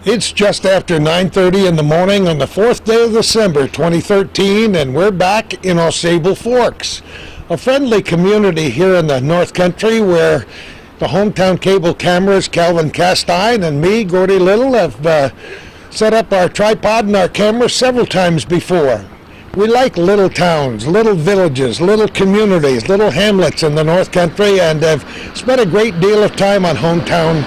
It's just after 9:30 in the morning on the 4th day of December 2013, and we're back in Osable Forks, a friendly community here in the North Country where the hometown cable cameras, Calvin Castine and me, Gordy Little, have set up our tripod and our cameras several times before. We like little towns, little villages, little communities, little hamlets in the North Country, and have spent a great deal of time on hometown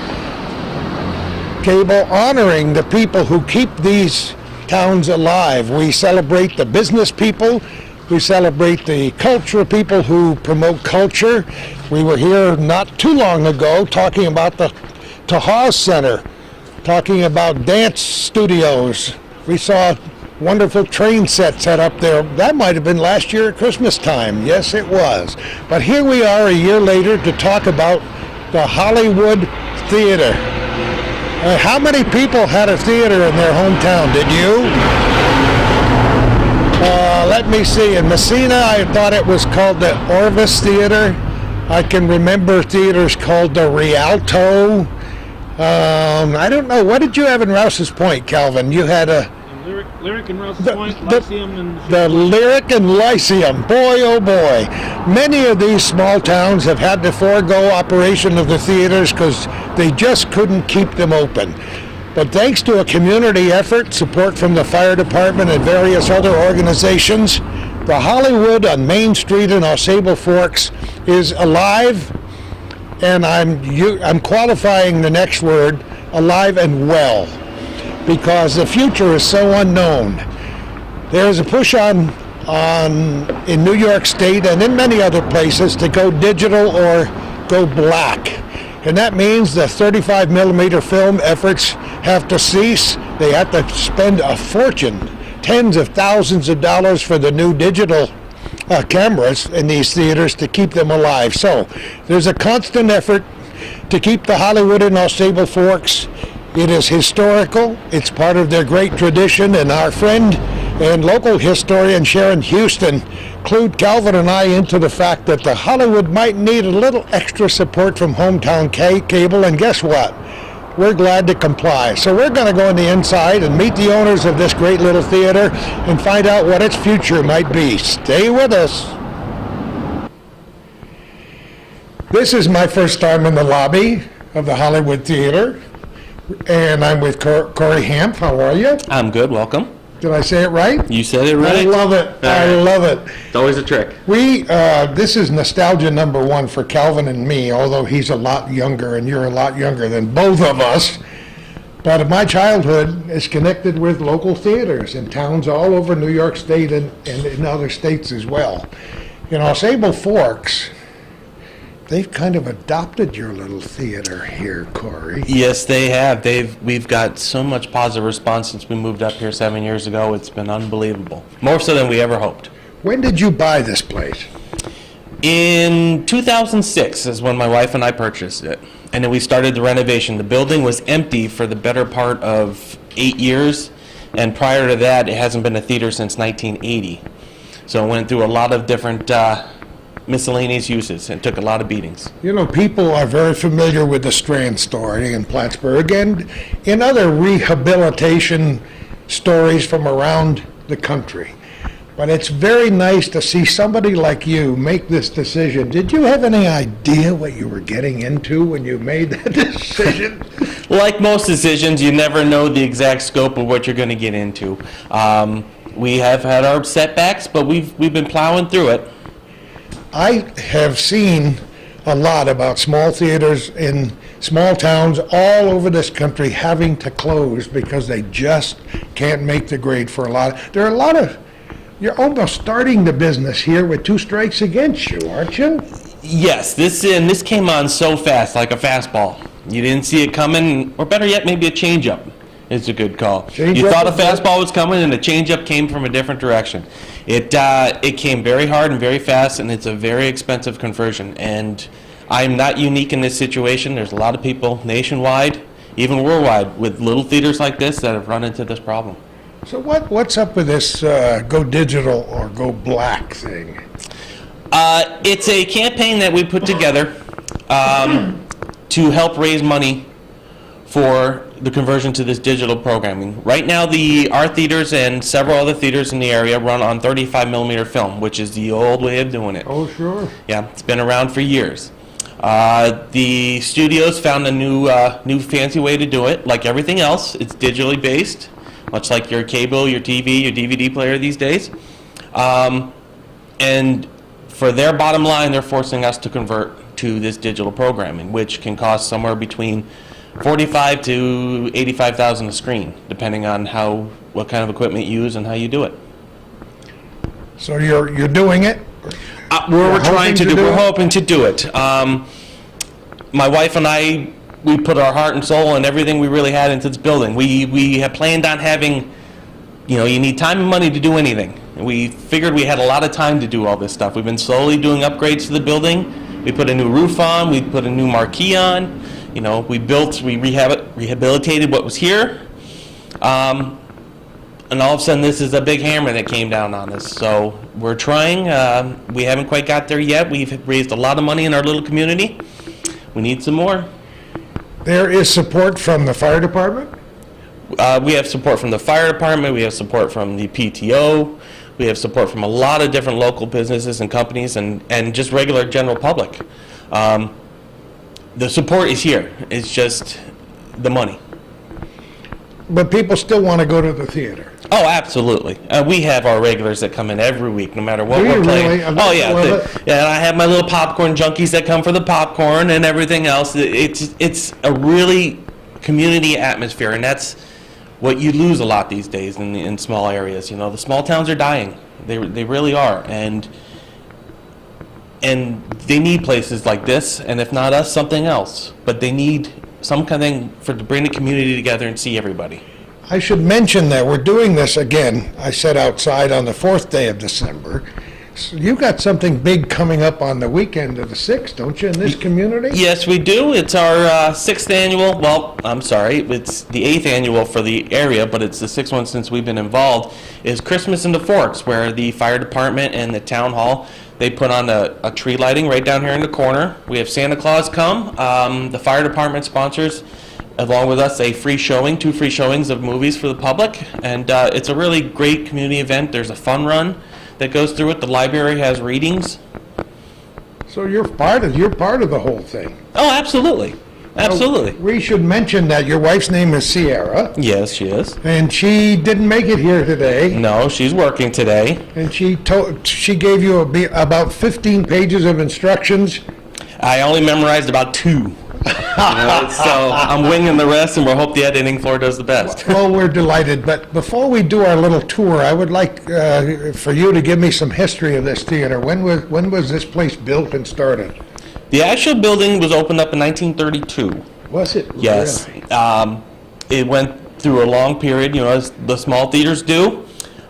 cable honoring the people who keep these towns alive. We celebrate the business people. We celebrate the cultural people who promote culture. We were here not too long ago talking about the Taha Center, talking about dance studios. We saw wonderful train set set up there. That might have been last year at Christmas time. Yes, it was. But here we are a year later to talk about the Hollywood Theater. How many people had a theater in their hometown? Did you? Let me see. In Messina, I thought it was called the Orvis Theater. I can remember theaters called the Rialto. I don't know. What did you have in Rouse's Point, Calvin? You had a... Lyric and Rouse's Point, Lyceum and... The Lyric and Lyceum. Boy, oh boy. Many of these small towns have had to forego operation of the theaters because they just couldn't keep them open. But thanks to a community effort, support from the fire department and various other organizations, the Hollywood on Main Street in Osable Forks is alive, and I'm qualifying the next word, alive and well, because the future is so unknown. There is a push in New York State and in many other places to go digital or go black. And that means the 35 millimeter film efforts have to cease. They have to spend a fortune, tens of thousands of dollars for the new digital cameras in these theaters to keep them alive. So there's a constant effort to keep the Hollywood in Osable Forks. It is historical. It's part of their great tradition, and our friend and local historian Sharon Houston clued Calvin and I into the fact that the Hollywood might need a little extra support from hometown cable, and guess what? We're glad to comply. So we're going to go on the inside and meet the owners of this great little theater and find out what its future might be. Stay with us. This is my first time in the lobby of the Hollywood Theater, and I'm with Corey Hamp. How are you? I'm good, welcome. Did I say it right? You said it right. I love it. I love it. It's always a trick. This is nostalgia number one for Calvin and me, although he's a lot younger and you're a lot younger than both of us. But my childhood is connected with local theaters in towns all over New York State and in other states as well. In Osable Forks, they've kind of adopted your little theater here, Corey. Yes, they have. We've got so much positive response since we moved up here 7 years ago. It's been unbelievable. More so than we ever hoped. When did you buy this place? In 2006 is when my wife and I purchased it. And then we started the renovation. The building was empty for the better part of 8 years. And prior to that, it hasn't been a theater since 1980. So it went through a lot of different miscellaneous uses and took a lot of beatings. You know, people are very familiar with the Strand story in Plattsburgh and in other rehabilitation stories from around the country. But it's very nice to see somebody like you make this decision. Did you have any idea what you were getting into when you made that decision? Like most decisions, you never know the exact scope of what you're going to get into. We have had our setbacks, but we've been plowing through it. I have seen a lot about small theaters in small towns all over this country having to close because they just can't make the grade for a lot. There are a lot of, you're almost starting the business here with 2 strikes against you, aren't you? Yes, this came on so fast, like a fastball. You didn't see it coming, or better yet, maybe a changeup is a good call. You thought a fastball was coming and a changeup came from a different direction. It came very hard and very fast, and it's a very expensive conversion. And I'm not unique in this situation. There's a lot of people nationwide, even worldwide, with little theaters like this that have run into this problem. So what's up with this go digital or go black thing? It's a campaign that we put together to help raise money for the conversion to this digital programming. Right now, our theaters and several other theaters in the area run on 35 millimeter film, which is the old way of doing it. Oh, sure. Yeah, it's been around for years. The studios found a new fancy way to do it. Like everything else, it's digitally based, much like your cable, your TV, your DVD player these days. And for their bottom line, they're forcing us to convert to this digital programming, which can cost somewhere between $45,000 to $85,000 a screen, depending on what kind of equipment you use and how you do it. So you're doing it? We're hoping to do it. My wife and I, we put our heart and soul and everything we really had into this building. We had planned on having, you need time and money to do anything. And we figured we had a lot of time to do all this stuff. We've been slowly doing upgrades to the building. We put a new roof on, we put a new marquee on, we rehabilitated what was here. And all of a sudden this is a big hammer that came down on us. So we're trying, we haven't quite got there yet. We've raised a lot of money in our little community. We need some more. There is support from the fire department? We have support from the fire department, we have support from the PTO, we have support from a lot of different local businesses and companies and just regular general public. The support is here, it's just the money. But people still want to go to the theater. Oh, absolutely. We have our regulars that come in every week, no matter what Do we're you playing. really? Oh, yeah. And I have my little popcorn junkies that come for the popcorn and everything else. It's a really community atmosphere, and that's what you lose a lot these days in small areas. The small towns are dying. They really are, and they need places like this, and if not us, something else. But they need some kind of thing to bring the community together and see everybody. I should mention that we're doing this again, I said outside, on the 4th day of December. So you got something big coming up on the weekend of the 6th, don't you, in this community? Yes, we do. It's our 6th annual, it's the 8th annual for the area, but it's the 6th one since we've been involved, is Christmas in the Forks, where the fire department and the town hall, they put on a tree lighting right down here in the corner. We have Santa Claus come. The fire department sponsors, along with us, 2 free showings of movies for the public, and it's a really great community event. There's a fun run that goes through it. The library has readings. So you're part of the whole thing. Oh, absolutely. Absolutely. We should mention that your wife's name is Sierra. Yes, she is. And she didn't make it here today. No, she's working today. And she gave you about 15 pages of instructions. I only memorized about 2. So I'm winging the rest, and we'll hope the editing floor does the best. Well, we're delighted. But before we do our little tour, I would like for you to give me some history of this theater. When was this place built and started? The actual building was opened up in 1932. Was it? Yes. Really? It went through a long period, as the small theaters do.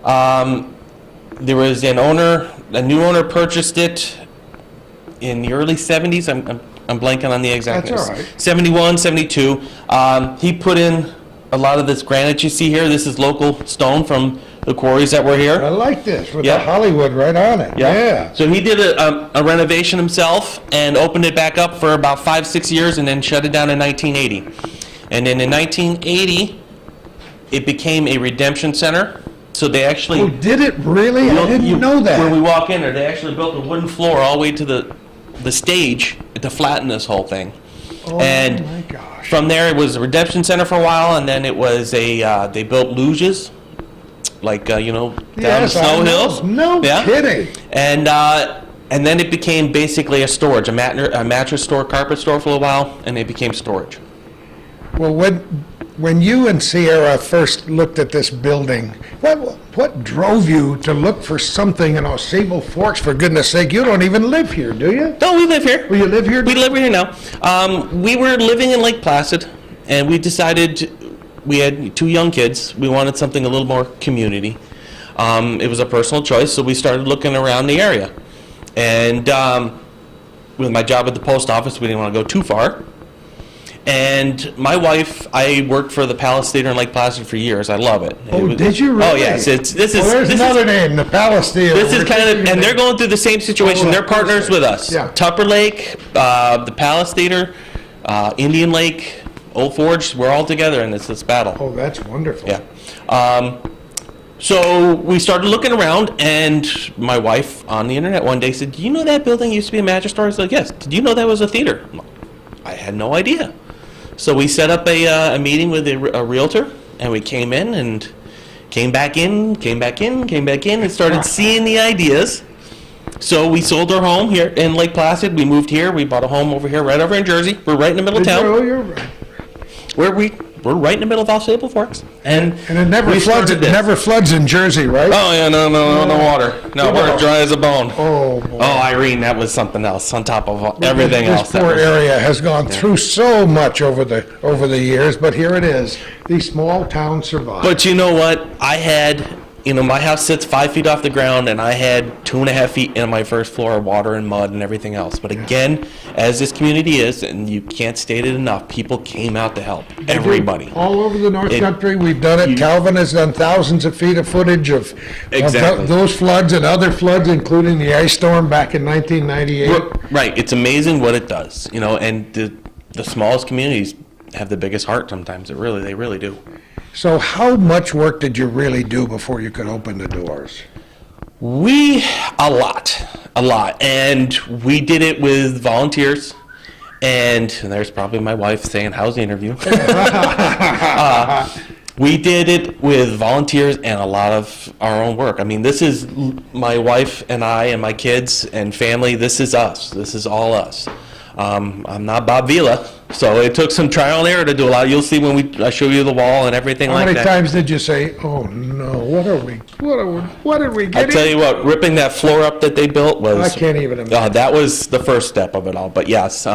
There was a new owner purchased it in the early 70s. I'm blanking on the exact. That's all right. 71, 72. He put in a lot of this granite you see here. This is local stone from the quarries that were here. I like this, with Yeah. the Hollywood right on it. Yeah. So he did a renovation himself and opened it back up for about 5-6 years and then shut it down in 1980. And then in 1980, it became a redemption center. So they actually... Oh, did it really? I didn't know that. When we walk in there, they actually built a wooden floor all the way to the stage to flatten this whole thing. Oh, and my gosh. From there, it was a redemption center for a while, and then it was they built luges, like, down the snow hills. No kidding. And then it became basically a storage, a mattress store, carpet store for a while, and it became storage. Well, when you and Sierra first looked at this building, what drove you to look for something in Sable Forks? For goodness sake, you don't even live here, do you? No, we live here. Well, you live here? We live here now. We were living in Lake Placid, and we decided, we had 2 young kids. We wanted something a little more community. It was a personal choice, so we started looking around the area. And with my job at the post office, we didn't want to go too far. And my wife, I worked for the Palace Theater in Lake Placid for years. I love it. Did you really? Oh, yes. There's another name, the Palace Theater. This is and they're going through the same situation. They're partners with us. Yeah. Tupper Lake, the Palace Theater, Indian Lake, Old Forge, we're all together in this battle. Oh, that's wonderful. Yeah. So we started looking around, and my wife on the internet one day said, "Do you know that building used to be a Magic Store?" I was like, "Yes." "Did you know that was a theater?" I had no idea. So we set up a meeting with a realtor, and we came in and came back in, and started seeing the ideas. So we sold our home here in Lake Placid. We moved here. We bought a home over here, right over in Jersey. We're right in the middle of town. Oh, you're right. We're right in the middle of South Staple Forks, and it never we floods. It started this. never floods in Jersey, right? Oh yeah, no water. No, we're dry as a bone. Oh, boy. Oh, Irene, that was something else on top of everything else. This poor area has gone through so much over the years, but here it is. These small towns survive. But you know what? I had, my house sits 5 feet off the ground, and I had 2.5 feet in my first floor of water and mud and everything else. But again, as this community is, and you can't state it enough, people came out to help. Everybody. All over the North Country, we've done it. Calvin has done thousands of feet of footage of those floods and other floods, including the ice storm back in 1998. Right. It's amazing what it does, and the smallest communities have the biggest heart sometimes. They really do. So how much work did you really do before you could open the doors? A lot. And we did it with volunteers. And there's probably my wife saying, "How's the interview?" We did it with volunteers and a lot of our own work. I mean, this is my wife and I and my kids and family. This is us. This is all us. I'm not Bob Vila, so it took some trial and error to do a lot. You'll see when I show you the wall and everything like that. How many times did you say, "Oh no, what are we getting?" I tell you what, ripping that floor up that they built was. I can't even imagine. That was the first step of it all. But yes,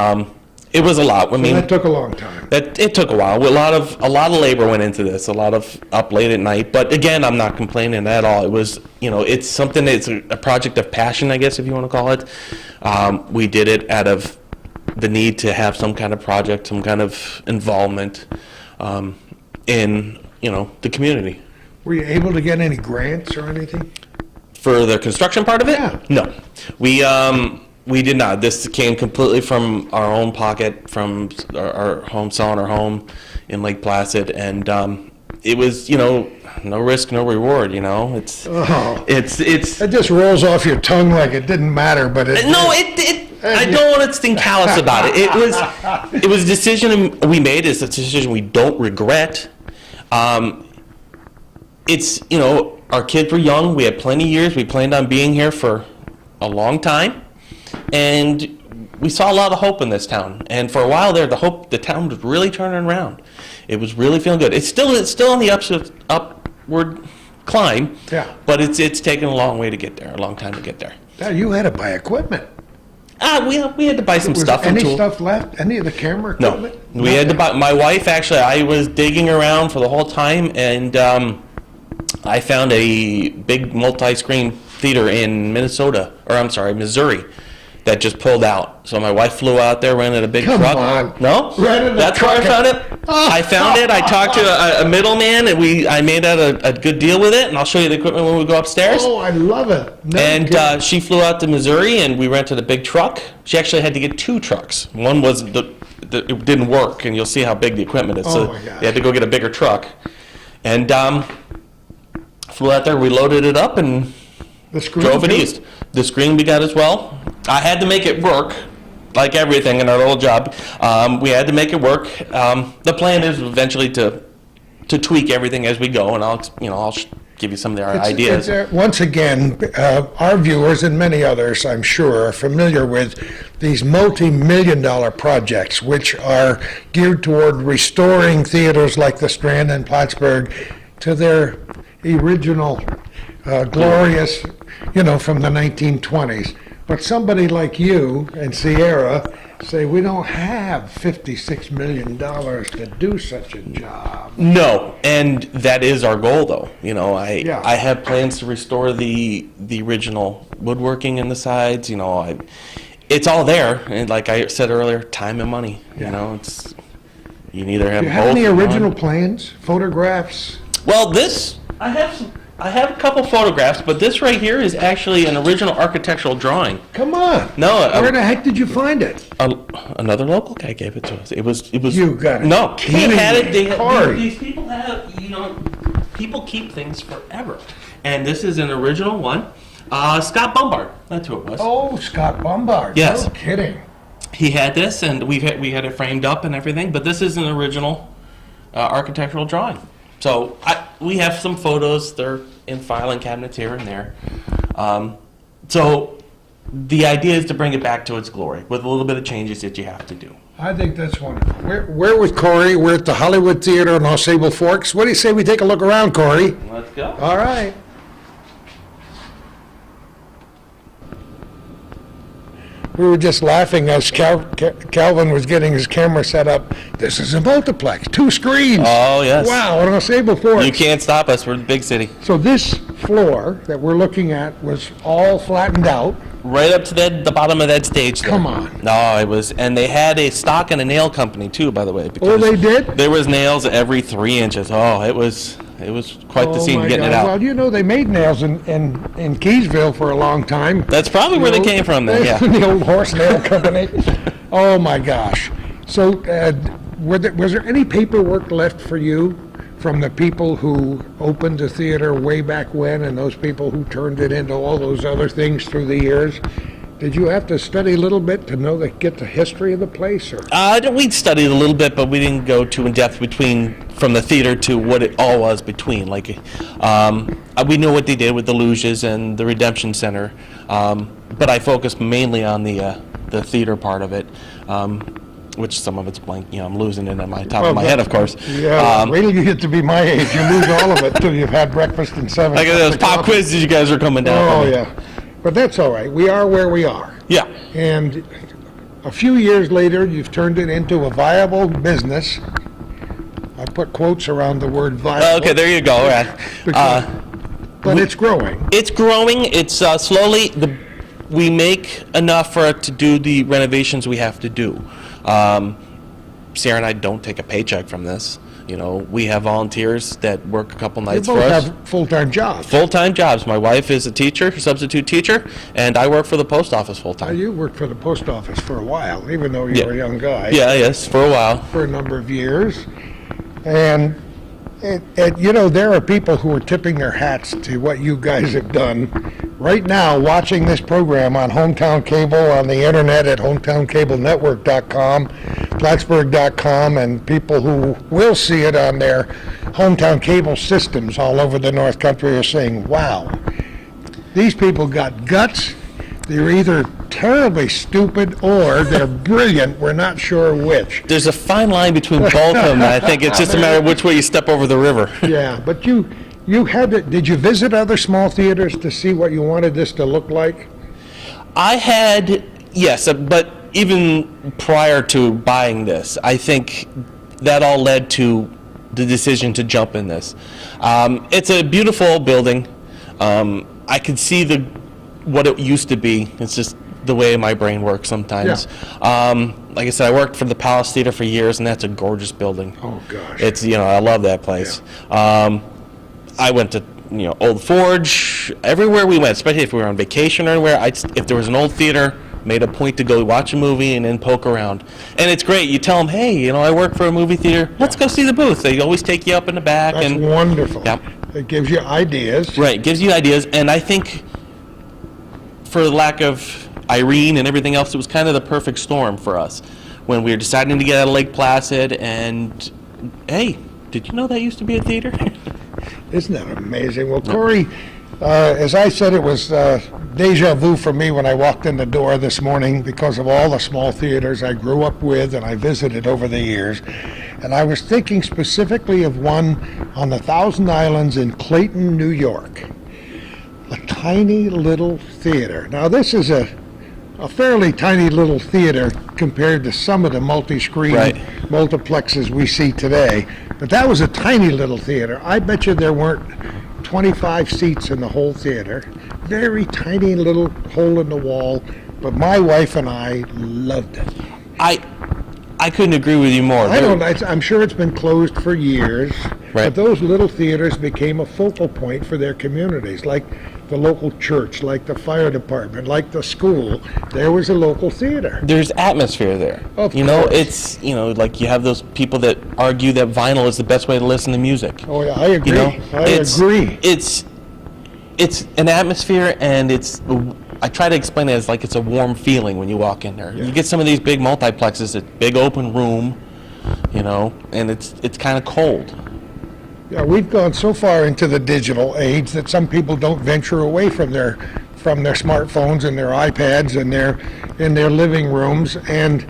it was a lot. I mean, that took a long time. It took a while. A lot of labor went into this. A lot of up late at night. But again, I'm not complaining at all. It was, it's something. It's a project of passion, I guess, if you want to call it. We did it out of the need to have some kind of project, some kind of involvement in the community. Were you able to get any grants or anything? For the construction part of it? Yeah. No. We did not. This came completely from our own pocket, from our home, selling our home in Lake Placid, and it was, no risk, no reward. It just rolls off your tongue like it didn't matter, but it. No, I don't want to think callous about it. It was a decision we made. It's a decision we don't regret. It's, our kids were young. We had plenty of years. We planned on being here for a long time. And we saw a lot of hope in this town. And for a while there, the town was really turning around. It was really feeling good. It's still on the upward climb. Yeah. But it's taken a long way to get there, a long time to get there. Now, you had to buy equipment. We had to buy some stuff. Any stuff left? Any of the camera equipment? No. We had to buy. My wife, actually, I was digging around for the whole time, and I found a big multi-screen theater in Missouri, that just pulled out. So my wife flew out there, rented a big truck. Come on. No? That's where I found it. I found it. I talked to a middleman, and I made out a good deal with it, and I'll show you the equipment when we go upstairs. Oh, I love it. She flew out to Missouri, and we rented a big truck. She actually had to get 2 trucks. One was it didn't work, and you'll see how big the equipment is. Oh, so my gosh. they had to go get a bigger truck. And flew out there, we loaded it up, and drove it east. The screen we got as well. I had to make it work, like everything in our old job. We had to make it work. The plan is eventually to tweak everything as we go, and I'll give you some of our ideas. Once again, our viewers and many others, I'm sure, are familiar with these multi-million-dollar projects, which are geared toward restoring theaters like the Strand and Plattsburgh to their original glorious, from the 1920s. But somebody like you and Sierra say, we don't have $56 million to do such a job. No, and that is our goal, though. I have plans to restore the original woodworking in the sides. It's all there, and like I said earlier, time and money. It's you can either have both. Do you have any original plans, photographs? Well, I have some. I have a couple photographs, but this right here is actually an original architectural drawing. Come on. No, Where the heck did you find it? Another local guy gave it to us. It was. You got it. No, he had it. Corey. These people have, people keep things forever, and this is an original one. Scott Bombard. That's who it was. Oh, Scott Bombard. Yes. No kidding. He had this, and we had it framed up and everything. But this is an original architectural drawing. So we have some photos. They're in filing cabinets here and there. So the idea is to bring it back to its glory with a little bit of changes that you have to do. I think that's wonderful. We're with Corey. We're at the Hollywood Theater in Osable Forks. What do you say we take a look around, Corey? Let's go. All right. We were just laughing as Calvin was getting his camera set up. This is a multiplex, 2 screens. Oh, yes. Wow, in Osable Forks. You can't stop us. We're the big city. So this floor that we're looking at was all flattened out. Right up to the bottom of that stage there. Come on. No, it was, and they had a stock and a nail company too, by the way. Oh, they did? There was nails every 3 inches. Oh, it was quite the scene getting it out. Well, they made nails in Keysville for a long time. That's probably where they came from then, yeah. The old horse nail company. Oh my gosh. So was there any paperwork left for you from the people who opened the theater way back when and those people who turned it into all those other things through the years? Did you have to study a little bit to get the history of the place? Or? We studied a little bit, but we didn't go too in depth from the theater to what it all was between. Like, we knew what they did with the Luges and the Redemption Center, but I focused mainly on the theater part of it, which some of it's blank. I'm losing it on my top of my head, of course. Yeah, wait till you get to be my age. You lose all of it till you've had breakfast and 7. Like those pop quizzes you guys are coming down. Oh, yeah. But that's all right. We are where we are. Yeah. And a few years later, you've turned it into a viable business. I put quotes around the word viable. Okay, there you go. Right. But it's growing. It's growing. It's slowly. We make enough for it to do the renovations we have to do. Sarah and I don't take a paycheck from this. We have volunteers that work a couple nights for us. You both have full-time jobs. Full-time jobs. My wife is a teacher, substitute teacher, and I work for the post office full-time. You worked for the post office for a while, even though you were a young guy. Yeah, yes, for a while. For a number of years. And there are people who are tipping their hats to what you guys have done. Right now, watching this program on Hometown Cable, on the internet at hometowncablenetwork.com, Plattsburgh.com, and people who will see it on their Hometown Cable systems all over the North Country are saying, wow, these people got guts. They're either terribly stupid or they're brilliant. We're not sure which. There's a fine line between both of them. I think it's just a matter of which way you step over the river. Yeah, but you had to, did you visit other small theaters to see what you wanted this to look like? I had, yes, but even prior to buying this, I think that all led to the decision to jump in this. It's a beautiful building. I could see what it used to be. It's just the way my brain works sometimes. Yeah. Like I said, I worked for the Palace Theater for years, and that's a gorgeous building. Oh gosh. It's I love that place. Yeah. I went to Old Forge, everywhere we went, especially if we were on vacation or anywhere. If there was an old theater, made a point to go watch a movie and then poke around. And it's great. You tell them, hey, I work for a movie theater. Let's go see the booth. They always take you up in the back. That's wonderful. Yep. It gives you ideas. Right, it gives you ideas. And I think for the lack of Irene and everything else, it was kind of the perfect storm for us when we were deciding to get out of Lake Placid. And hey, did you know that used to be a theater? Isn't that amazing? Well, Corey, as I said, it was deja vu for me when I walked in the door this morning because of all the small theaters I grew up with and I visited over the years. And I was thinking specifically of one on the Thousand Islands in Clayton, New York. A tiny little theater. Now, this is a fairly tiny little theater compared to some of the multi-screen multiplexes we see today. But that was a tiny little theater. I bet you there weren't 25 seats in the whole theater. Very tiny little hole in the wall. But my wife and I loved it. I couldn't agree with you more. I'm sure it's been closed for years. Right. But those little theaters became a focal point for their communities, like the local church, like the fire department, like the school. There was a local theater. There's atmosphere there. Of you know, course. it's, you know, like you have those people that argue that vinyl is the best way to listen to music. Oh yeah, I agree. You know, I agree. It's an atmosphere, and I try to explain it as like it's a warm feeling when you walk in there. Yeah. You get some of these big multiplexes, a big open room, you know, and it's kind of cold. Yeah, we've gone so far into the digital age that some people don't venture away from their smartphones and their iPads and in their living rooms, and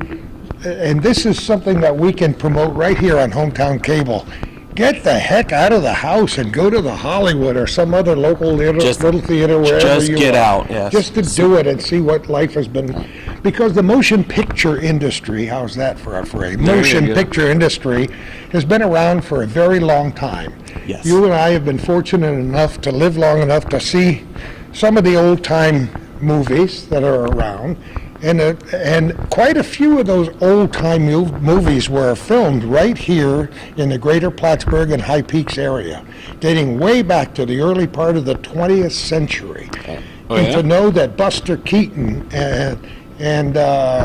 this is something that we can promote right here on Hometown Cable. Get the heck out of the house and go to the Hollywood or some other local little theater wherever just you get are. out, yes. Just to do it and see what life has been. Because the motion picture industry, how's that for a phrase? There you Motion go. picture industry has been around for a very long time. Yes. You and I have been fortunate enough to live long enough to see some of the old-time movies that are around. And quite a few of those old-time movies were filmed right here in the greater Plattsburgh and High Peaks area, dating way back to the early part of the 20th century. Oh, And yeah? to know that Buster Keaton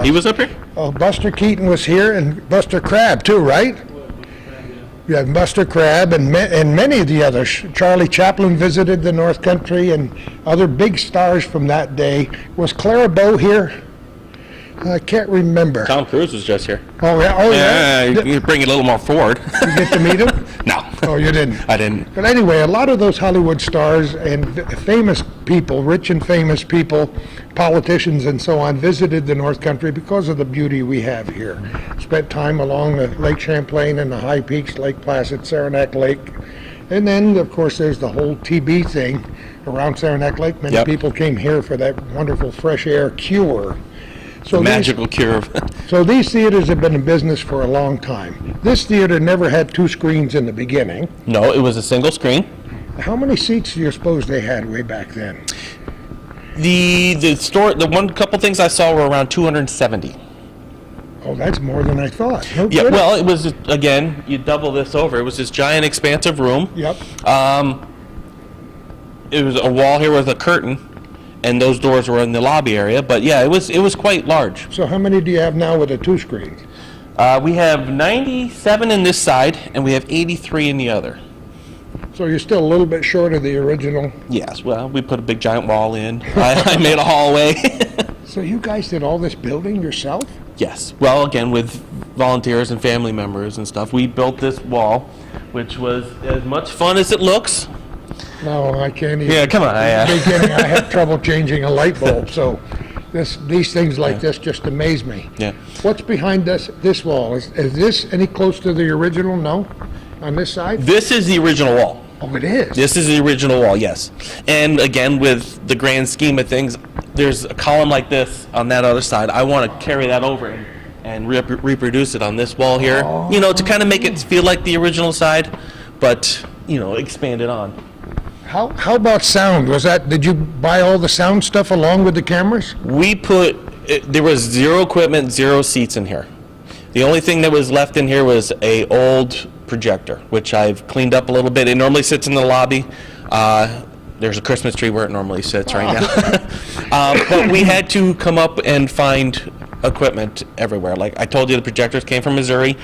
He was up here? Buster Keaton was here, and Buster Crabbe too, right? Yeah, Buster Crabbe and many of the others. Charlie Chaplin visited the North Country, and other big stars from that day. Was Clara Bow here? I can't remember. Tom Cruise was just here. Oh yeah, You bring it a little more forward. You get to meet him? No. Oh, you didn't. I didn't. But anyway, a lot of those Hollywood stars and famous people, rich and famous people, politicians and so on, visited the North Country because of the beauty we have here. Spent time along the Lake Champlain and the High Peaks, Lake Placid, Saranac Lake. And then, of course, there's the whole TB thing around Saranac Lake. Many Yep. people came here for that wonderful fresh air cure. So Magical cure. So these theaters have been in business for a long time. This theater never had two screens in the beginning. No, it was a single screen. How many seats do you suppose they had way back then? The one couple things I saw were around 270. Oh, that's more than I thought. No Yeah, kidding. well, it was, again, you double this over. It was this giant expansive room. Yep. It was a wall here with a curtain, and those doors were in the lobby area. But yeah, it was quite large. So how many do you have now with the two screens? We have 97 in this side, and we have 83 in the other. So you're still a little bit short of the original. Yes, well, we put a big giant wall in. I made a hallway. So you guys did all this building yourself? Yes. Well, again, with volunteers and family members and stuff, we built this wall, which was as much fun as it looks. No, I can't even. Yeah, come on. In the beginning, I had trouble changing a light bulb, so these things like this just amaze me. Yeah. What's behind this wall? Is this any close to the original? No? On this side? This is the original wall. Oh, it is? This is the original wall, yes. And again, with the grand scheme of things, there's a column like this on that other side. I want to carry that over and reproduce it on this wall here. Oh. You know, to kind of make it feel like the original side, but, you know, expand it on. How about sound? Did you buy all the sound stuff along with the cameras? There was zero equipment, zero seats in here. The only thing that was left in here was a old projector, which I've cleaned up a little bit. It normally sits in the lobby. There's a Christmas tree where it normally sits right now. But we had to come up and find equipment everywhere. Like I told you, the projectors came from Missouri.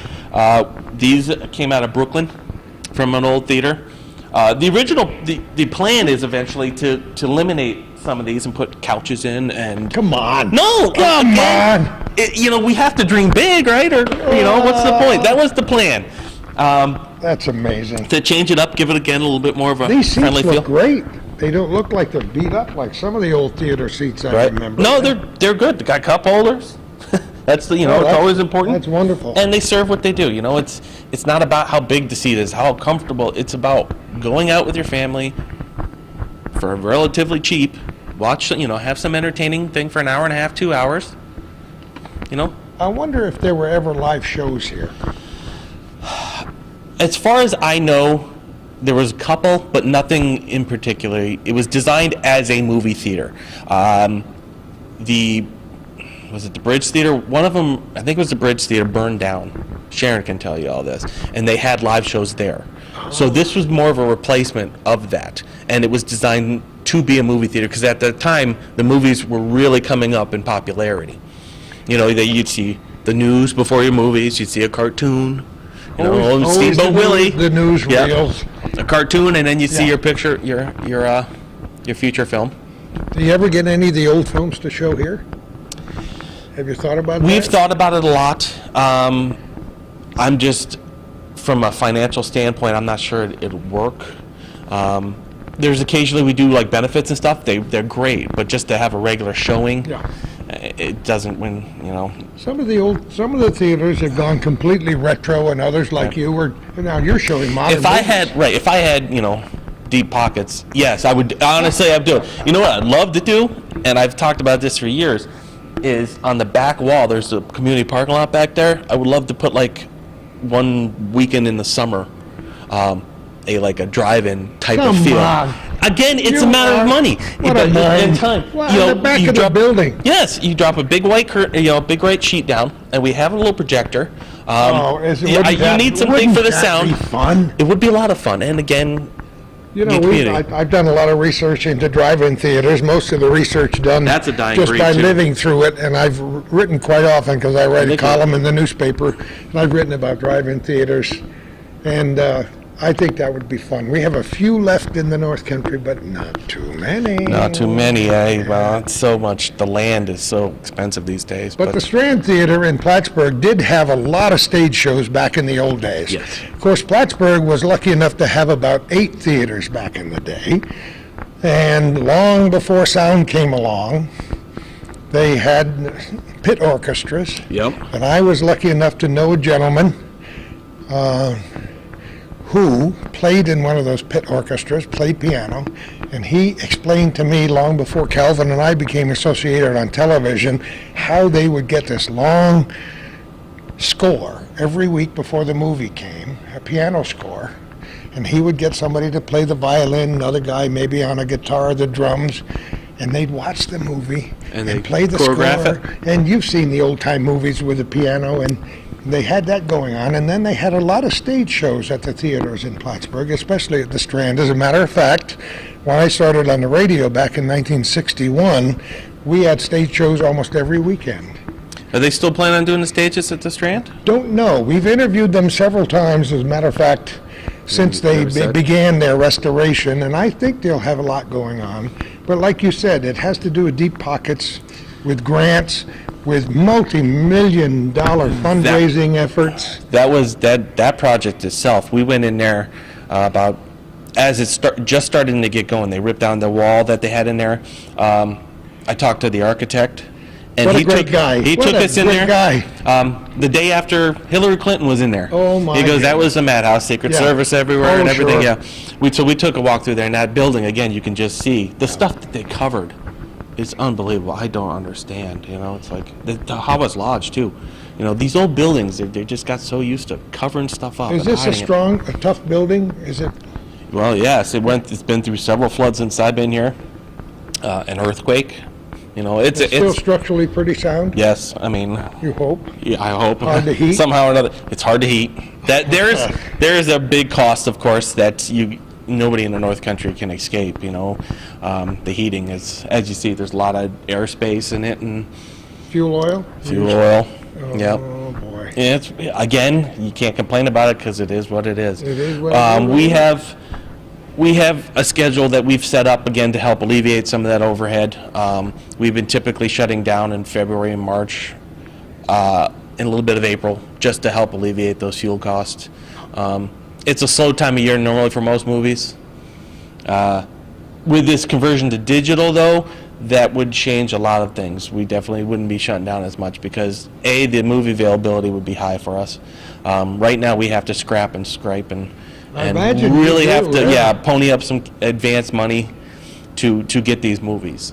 These came out of Brooklyn from an old theater. The plan is eventually to eliminate some of these and put couches in and... Come on. No! Come on! We have to dream big, right? Or, what's the point? That was the plan. That's amazing. To change it up, give it again a little bit more of a These friendly seats feel. look great. They don't look like they're beat up like some of the old theater seats I Right? remember. No, they're good. They got cup holders. That's it's always important. That's wonderful. And they serve what they do. It's not about how big the seat is, how comfortable. It's about going out with your family for relatively cheap. Watch, have some entertaining thing for an hour and a half, 2 hours. I wonder if there were ever live shows here. As far as I know, there was a couple, but nothing in particular. It was designed as a movie theater. Was it the Bridge Theater? One of them, I think it was the Bridge Theater, burned down. Sharon can tell you all this. And they had live shows there. So this was more of a replacement of that, and it was designed to be a movie theater because at the time the movies were really coming up in popularity. You know, you'd see the news before your movies, you'd see a cartoon, you know, Always Steamboat Willie, the news Yep. reels. a cartoon, and then you'd see Yeah. your picture, your feature film. Do you ever get any of the old films to show here? Have you thought about that? We've thought about it a lot. I'm just, from a financial standpoint, I'm not sure it'll work. There's occasionally we do like benefits and stuff. They're great, but just to have a regular showing, Yeah. it doesn't win. You know, Some of the theaters have gone completely retro, and others like you are now. You're showing modern. if I movies. had deep pockets, yes, I would. Honestly, I'd do it. You know what I'd love to do, and I've talked about this for years, is on the back wall. There's a community parking lot back there. I would love to put like one weekend in the summer, a drive-in type Come of feel. on. Again, it's You a matter are- of money. what But a mind. in time, Well, in the back of the building. Yes, you drop a big white big white sheet down, and we have a little projector. You need something for the sound. Be fun. It would be a lot of fun, and again, You know, Good community. I've done a lot of research into drive-in theaters. Most of the research done That's a dying just breed, by too. living through it, and I've written quite often because I write a think column in the newspaper, and I've written about drive-in theaters, and I think that would be fun. We have a few left in the North Country, but not too many. not too many. Well, it's so much. The land is so expensive these days. But the Strand Theater in Plattsburgh did have a lot of stage shows back in the old days. Yes. Of course, Plattsburgh was lucky enough to have about 8 theaters back in the day. And long before sound came along, they had pit orchestras. Yep. And I was lucky enough to know a gentleman who played in one of those pit orchestras, played piano, and he explained to me long before Calvin and I became associated on television how they would get this long score every week before the movie came, a piano score, and he would get somebody to play the violin, another guy maybe on a guitar, the drums, and they'd watch the movie And and they play the choreograph score. it? And you've seen the old-time movies with the piano, and they had that going on. And then they had a lot of stage shows at the theaters in Plattsburgh, especially at the Strand. As a matter of fact, when I started on the radio back in 1961, we had stage shows almost every weekend. Are they still planning on doing the stages at the Strand? Don't know. We've interviewed them several times, as a matter of fact, since they never said. began their restoration, and I think they'll have a lot going on. But like you said, it has to do with deep pockets, with grants, with multi-million-dollar fundraising efforts. That was that project itself. We went in there about as it just starting to get going. They ripped down the wall that they had in there. I talked to the architect, and What a he great took guy. he What took a us in great there guy. the day after Hillary Clinton was in there. Oh, my He goes, that goodness. was a madhouse, Secret Yeah. Service everywhere Oh, and everything. sure. Yeah, so we took a walk through there, and that building again, you can just see the stuff that they covered. It's unbelievable. I don't understand. You know, it's like the Howard's Lodge too. You know, these old buildings, they just got so used to covering stuff up. Is and this a hiding it. strong, a tough building? Is it? Well, yes, it's been through several floods since I've been here, an earthquake. You know, it's Still structurally pretty sound, yes. I mean, you hope? yeah, I hope Hard to heat? somehow or another. It's hard to heat. That there is a big cost, of course, that nobody in the North Country can escape. You know, the heating is, as you see, there's a lot of airspace in it and Fuel oil? fuel oil. Yep. Oh, boy. And it's, again, you can't complain about it because it is what it is. It is what it is. We have a schedule that we've set up again to help alleviate some of that overhead. We've been typically shutting down in February and March, and a little bit of April, just to help alleviate those fuel costs. It's a slow time of year normally for most movies. With this conversion to digital, though, that would change a lot of things. We definitely wouldn't be shutting down as much because, A, the movie availability would be high for us. Right now, we have to scrap and scrape and imagine you really do, have to, yeah. pony up some advance money to get these movies.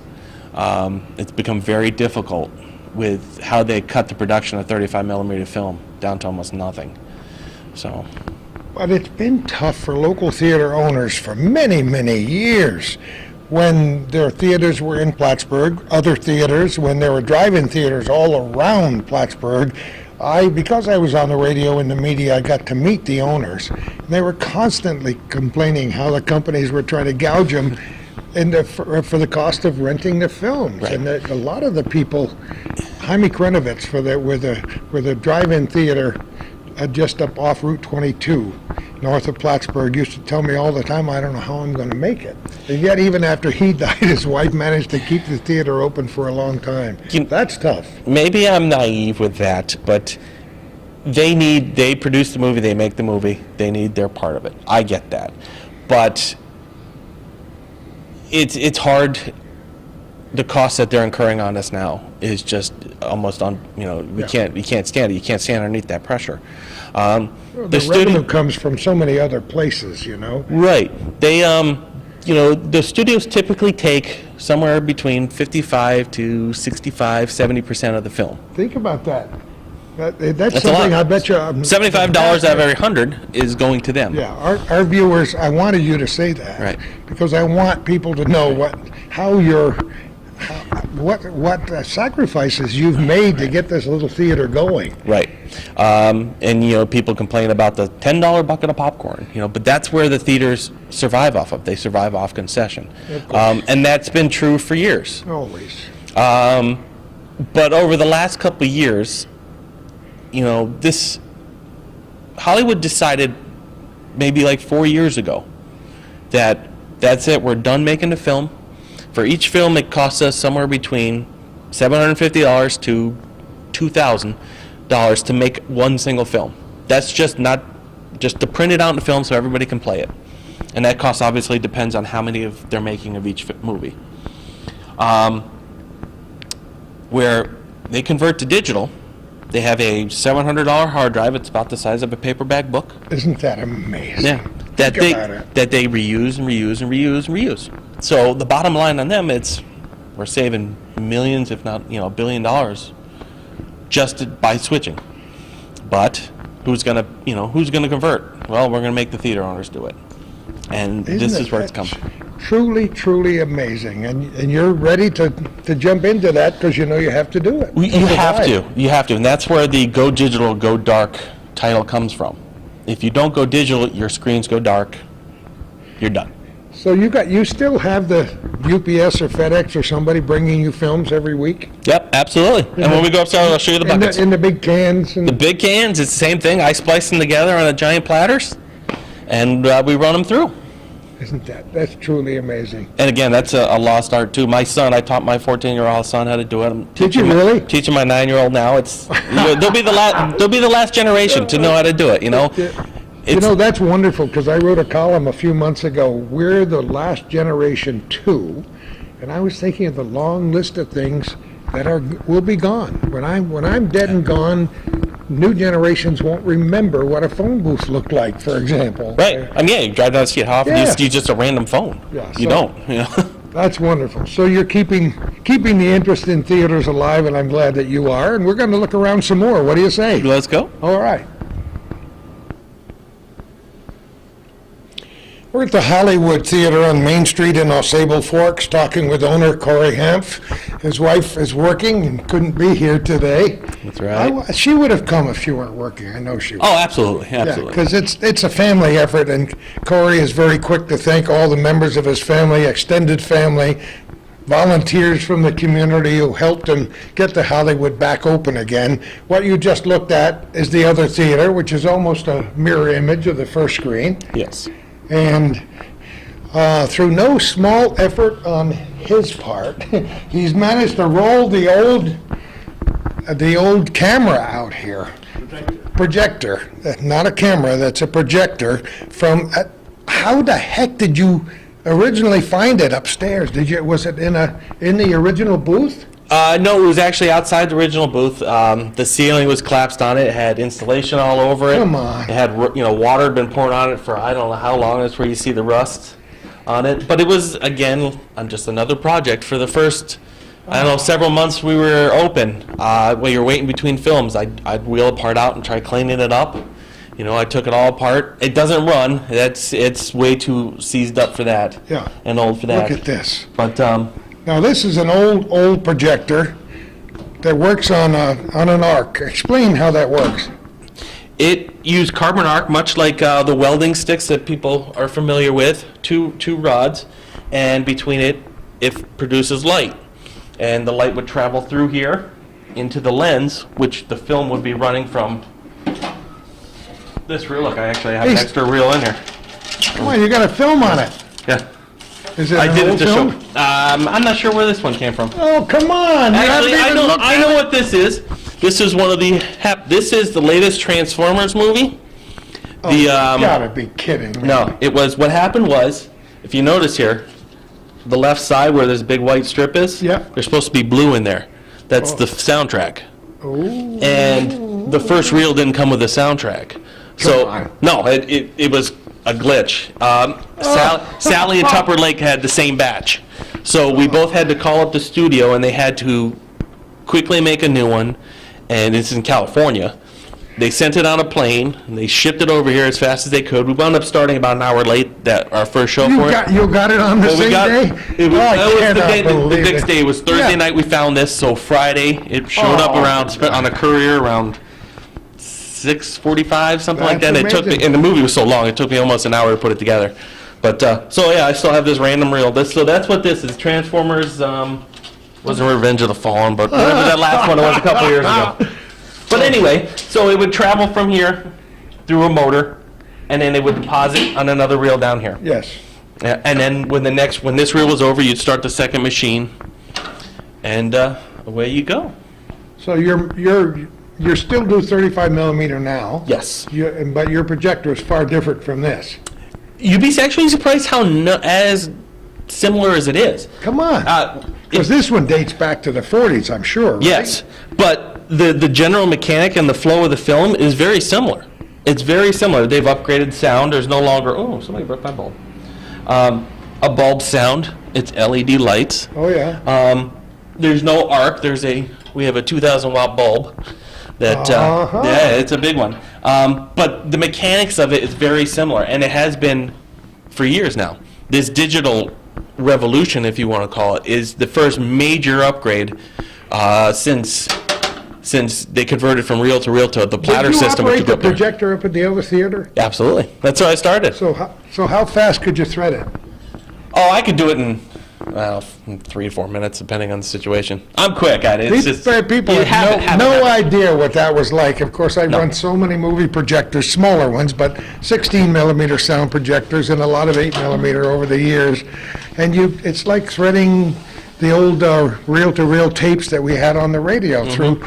It's become very difficult with how they cut the production of 35 millimeter film down to almost nothing. So, But it's been tough for local theater owners for many, many years. When their theaters were in Plattsburgh, other theaters, when there were drive-in theaters all around Plattsburgh, Because I was on the radio and the media, I got to meet the owners. They were constantly complaining how the companies were trying to gouge them for the cost of renting the films. Right. And a lot of the people, Jaime Krenovitz with the drive-in theater just up off Route 22, north of Plattsburgh, used to tell me all the time, I don't know how I'm going to make it. And yet, even after he died, his wife managed to keep the theater open for a long time. That's tough. Maybe I'm naive with that, but they produce the movie, they make the movie, they need their part of it. I get that. But it's hard. The cost that they're incurring on us now is just almost you can't stand it. You can't stand underneath that pressure. The revenue comes from so many other places, Right. They the studios typically take somewhere between 55 to 65, 70% of the film. Think about that. That's a something lot. I bet you. $75 out of every 100 is going to them. Yeah, our viewers. I wanted you to say that, Right. Because I want people to know what sacrifices you've made to get this little theater going. Right. And people complain about the $10 bucket of popcorn, but that's where the theaters survive off of. They survive off concession. And that's been true for years. Always. But over the last couple of years, Hollywood decided maybe like 4 years ago that's it, we're done making the film. For each film, it costs us somewhere between $750 to $2,000 to make one single film. That's just to print it out in the film so everybody can play it. And that cost obviously depends on how many they're making of each movie. Where they convert to digital, they have a $700 hard drive. It's about the size of a paperback book. Isn't that amazing? Yeah. That they reuse and reuse and reuse and reuse. So the bottom line on them, we're saving millions, if not $1 billion, just by switching. But who's gonna convert? Well, we're gonna make the theater owners do it, and this is where it's come from. Truly, truly amazing, and you're ready to jump into that because you have to do it. You have to, and that's where the Go Digital, Go Dark title comes from. If you don't go digital, your screens go dark. You're done. So you still have the UPS or FedEx or somebody bringing you films every week? Yep, absolutely. And when we go upstairs, I'll show you the buckets. In the big cans? The big cans, it's the same thing. I splice them together on a giant platters, and we run them through. Isn't that's truly amazing? And again, that's a lost art too. My son, I taught my 14-year-old son how to do it. Did you really? Teaching my 9-year-old now. They'll be the last generation to know how to do it. That's wonderful because I wrote a column a few months ago. We're the last generation too, and I was thinking of the long list of things that will be gone when I'm dead and gone. New generations won't remember what a phone booth looked like, for example. Right. You drive down the street, how often do you use just a random phone? Yeah, you don't. That's wonderful. So you're keeping the interest in theaters alive, and I'm glad that you are. And we're going to look around some more. What do you say? Let's go. All right. We're at the Hollywood Theater on Main Street in Osable Forks, talking with owner Corey Hanf. His wife is working and couldn't be here today. That's right. She would have come if she weren't working. I know she would. Oh, absolutely. Because it's a family effort, and Corey is very quick to thank all the members of his family, extended family, volunteers from the community who helped him get the Hollywood back open again. What you just looked at is the other theater, which is almost a mirror image of the first screen. Yes. And through no small effort on his part, he's managed to roll the old camera out here. Projector. Not a camera, that's a projector. How the heck did you originally find it upstairs? Was it in the original booth? No, it was actually outside the original booth. The ceiling was collapsed on it. It had installation all over it. Come on. It had, water had been poured on it for I don't know how long. That's where you see the rust on it. But it was, again, just another project for the first, several months we were open. While you're waiting between films, I'd wheel a part out and try cleaning it up. I took it all apart. It doesn't run. It's way too seized up for that. Yeah. And old for that. Look at this. But now this is an old projector, that works on an arc. Explain how that works. It used carbon arc, much like the welding sticks that people are familiar with. Two rods, and between it produces light, and the light would travel through here into the lens, which the film would be running from this reel. Look, I actually have an extra reel in here. Come on, you got a film on it. Yeah. Is it I an did it old to film? show. I'm not sure where this one came from. Oh, come on! You Actually, haven't even looked I at know it? what this is. This is one of the. This is the latest Transformers movie. Oh, you gotta be kidding me. No, it was. What happened was, if you notice here, the left side where this big white strip is. Yeah. There's supposed to be blue in there. That's the soundtrack. Oh. And the first reel didn't come with a soundtrack. So on. no, it was a glitch. Sally and Tupper Lake had the same batch, so we both had to call up the studio, and they had to quickly make a new one. And it's in California. They sent it on a plane, and they shipped it over here as fast as they could. We wound up starting about an hour late, our first show for it. You got it on the same day? It was, Oh, I that was the cannot day. The believe next it. day was Thursday Yeah. night. We found this, so Friday it showed up on a courier around 6:45, something like that. That's And it took me, amazing. and the movie was so long, it took me almost an hour to put it together. But so yeah, I still have this random reel. So that's what this is. Transformers. Wasn't Revenge of the Fallen, but whatever that last one was a couple years ago. But anyway, so it would travel from here through a motor, and then it would deposit on another reel down here. Yes. Yeah, and then when this reel was over, you'd start the second machine, and away you go. So you're still do 35 millimeter now. Yes. But your projector is far different from this. You'd be actually surprised how as similar as it is. Come on. Because this one dates back to the 40s, I'm sure. Right? Yes, but the general mechanic and the flow of the film is very similar. It's very similar. They've upgraded sound. There's no longer, oh, somebody broke my bulb. A bulb sound. It's LED lights. Oh, yeah. There's no arc. We have a 2,000 watt bulb. That Uh-huh. yeah, it's a big one. But the mechanics of it is very similar, and it has been for years now. This digital revolution, if you want to call it, is the first major upgrade since they converted from reel to the platter system. Did you which operate the up there. projector up at the other theater? Absolutely, that's where I started. So how fast could you thread it? Oh, I could do it in 3 to 4 minutes, depending on the situation. I'm quick at it. It's just People you have no idea what that was like. Of course, I've No. run so many movie projectors, smaller ones, but 16 millimeter sound projectors and a lot of 8 millimeter over the years. And it's like threading the old reel-to-reel tapes that we had on the radio through.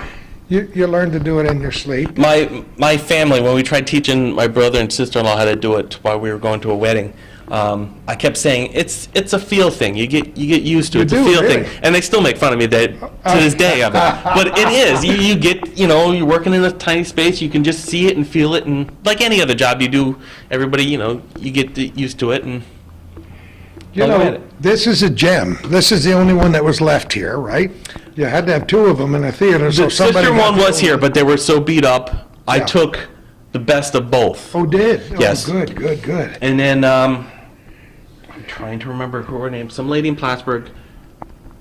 You learn to do it in your sleep. My family, when we tried teaching my brother and sister-in-law how to do it while we were going to a wedding, I kept saying it's a feel thing. You get used to it. It's a do, feel really? thing, and they still make fun of me to this day of it. But it is. You get you're working in a tiny space. You can just see it and feel it, and like any other job you do, everybody you get used to it and. You I'll get know, it. this is a gem. This is the only one that was left here, right? You had to have 2 of them in a theater, so The somebody... sister got one was the- here, but they were so beat up. I Yeah. took the best of both. Oh, did? Yes. Oh, good. And then I'm trying to remember who her name. Some lady in Plattsburgh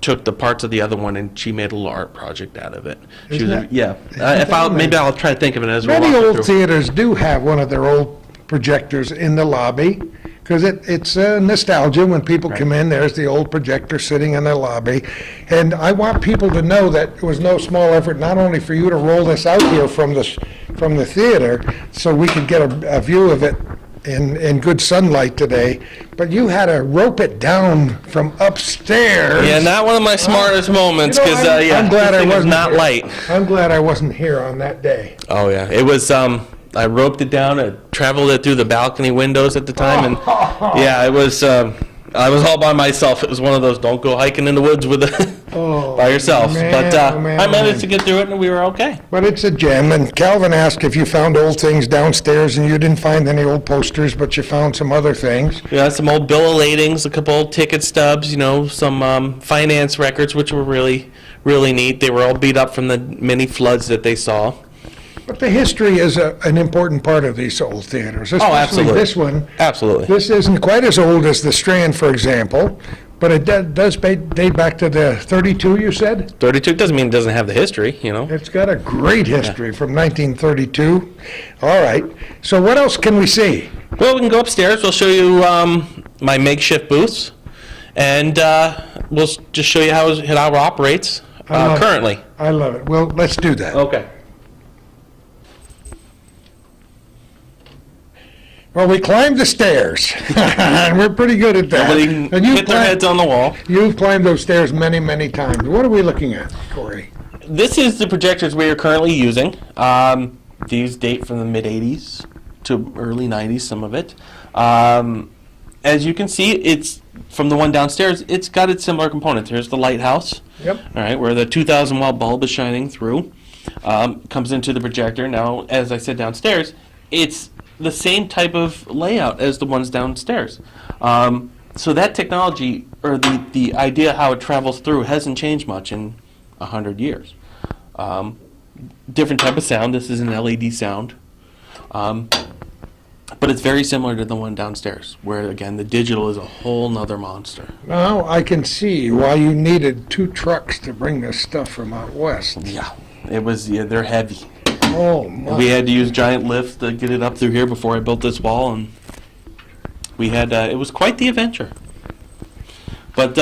took the parts of the other one, and she made a little art project out of it. Isn't that- Yeah. that Maybe I'll try to think of it as we're Many walking old through. theaters do have one of their old projectors in the lobby, because it's nostalgia. When people come in, there's the old projector sitting in the lobby. And I want people to know that it was no small effort, not only for you to roll this out here from the theater, so we could get a view of it in good sunlight today, but you had to rope it down from upstairs. Yeah, not one of my smartest moments, You know, because I'm glad this I thing is wasn't not here. light. I'm glad I wasn't here on that day. Oh yeah, it was. I roped it down. I traveled it through the balcony windows at the time, and yeah, it was. I was all by myself. It was one of those don't go hiking in the woods with by yourself. man, But oh, man, I managed man. to get through it, and we were okay. But it's a gem, and Calvin asked if you found old things downstairs, and you didn't find any old posters, but you found some other things. Yeah, some old bill of ladings, a couple old ticket stubs, some finance records, which were really, really neat. They were all beat up from the many floods that they saw. But the history is an important part of these old theaters, especially absolutely. this one. Absolutely. This isn't quite as old as the Strand, for example, But it does date back to the 32, you said? 32 doesn't mean it doesn't have the history, you know. It's got a great history from 1932. All right. So what else can we see? Well, we can go upstairs. We'll show you my makeshift booths, and we'll just show you how it operates currently. I love it. Well, let's do that. Okay. Well, we climbed the stairs, and we're pretty good at that. Nobody can And hit their heads on the wall. You've climbed those stairs many, many times. What are we looking at, Corey? This is the projectors we are currently using. These date from the mid-'80s to early 90s, some of it. As you can see, it's from the one downstairs, it's got its similar components. Here's the lighthouse, Yep. all right, where the 2,000 watt bulb is shining through. Comes into the projector. Now, as I said downstairs, it's the same type of layout as the ones downstairs. So that technology, or the idea how it travels through, hasn't changed much in 100 years. Different type of sound. This is an LED sound. But it's very similar to the one downstairs, where, again, the digital is a whole nother monster. Now I can see why you needed 2 trucks to bring this stuff from out west. Yeah, they're heavy. Oh, my. We had to use giant lifts to get it up through here before I built this wall, and we had, it was quite the adventure. But,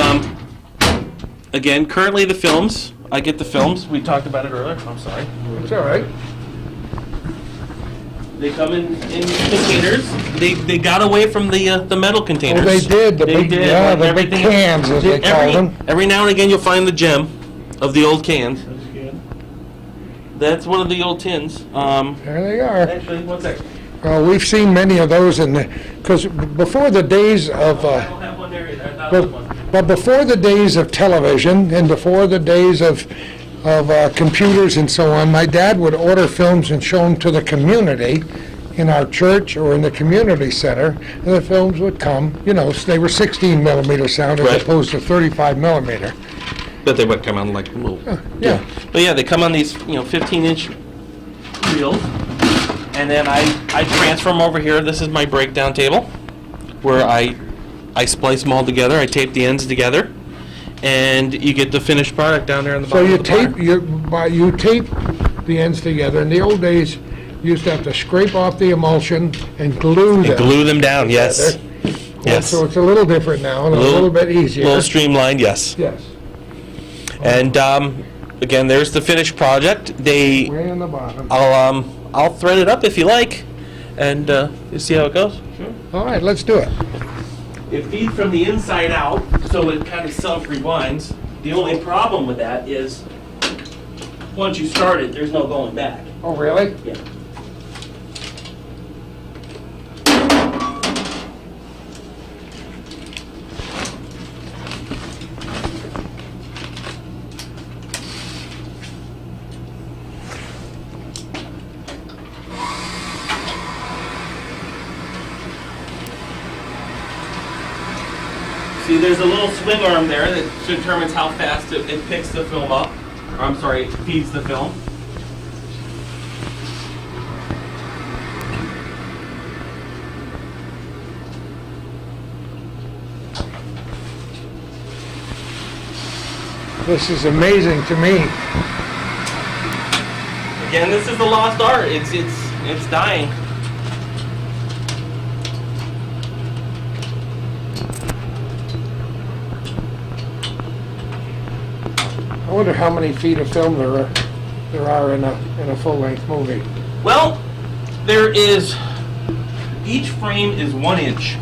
again, currently the films, I get the films, we talked about it earlier, I'm sorry. It's all right. They come in containers. They got away from the metal containers. Oh, they did. The big Everything- cans, as they call them. Every now and again, you'll find the gem of the old cans. That's good. That's one of the old tins. There they are. Actually, one second. Well, we've seen many of those because before the days of, I don't have one there either. I thought one. but before the days of television and before the days of computers and so on, my dad would order films and show them to the community in our church or in the community center, and the films would come, they were 16 millimeter sound as Right. opposed to 35 millimeter. But they would come on like little. Yeah. But yeah, they come on these 15-inch reels, and then I transfer them over here. This is my breakdown table, where I splice them all together. I tape the ends together, and you get the finished product down there in the So bottom. you of the bar. you tape the ends together. In the old days, you used to have to scrape off the emulsion and glue them. Glue them down. Yes. together. Yes. So it's a little different now and a little bit easier. A little streamlined. Yes. Yes. And again, there's the finished project. Way in the bottom. I'll thread it up if you like, and you see how it goes. Sure. All right, let's do it. It feeds from the inside out, so it kind of self-rewinds. The only problem with that is once you start it, there's no going back. Oh, really? Yeah. See, there's a little swing arm there that determines how fast it picks the film up. Or, I'm sorry, it feeds the film. This is amazing to me. Again, this is the lost art. It's dying. I wonder how many feet of film there are in a full-length movie. Well, there is, each frame is 1 inch.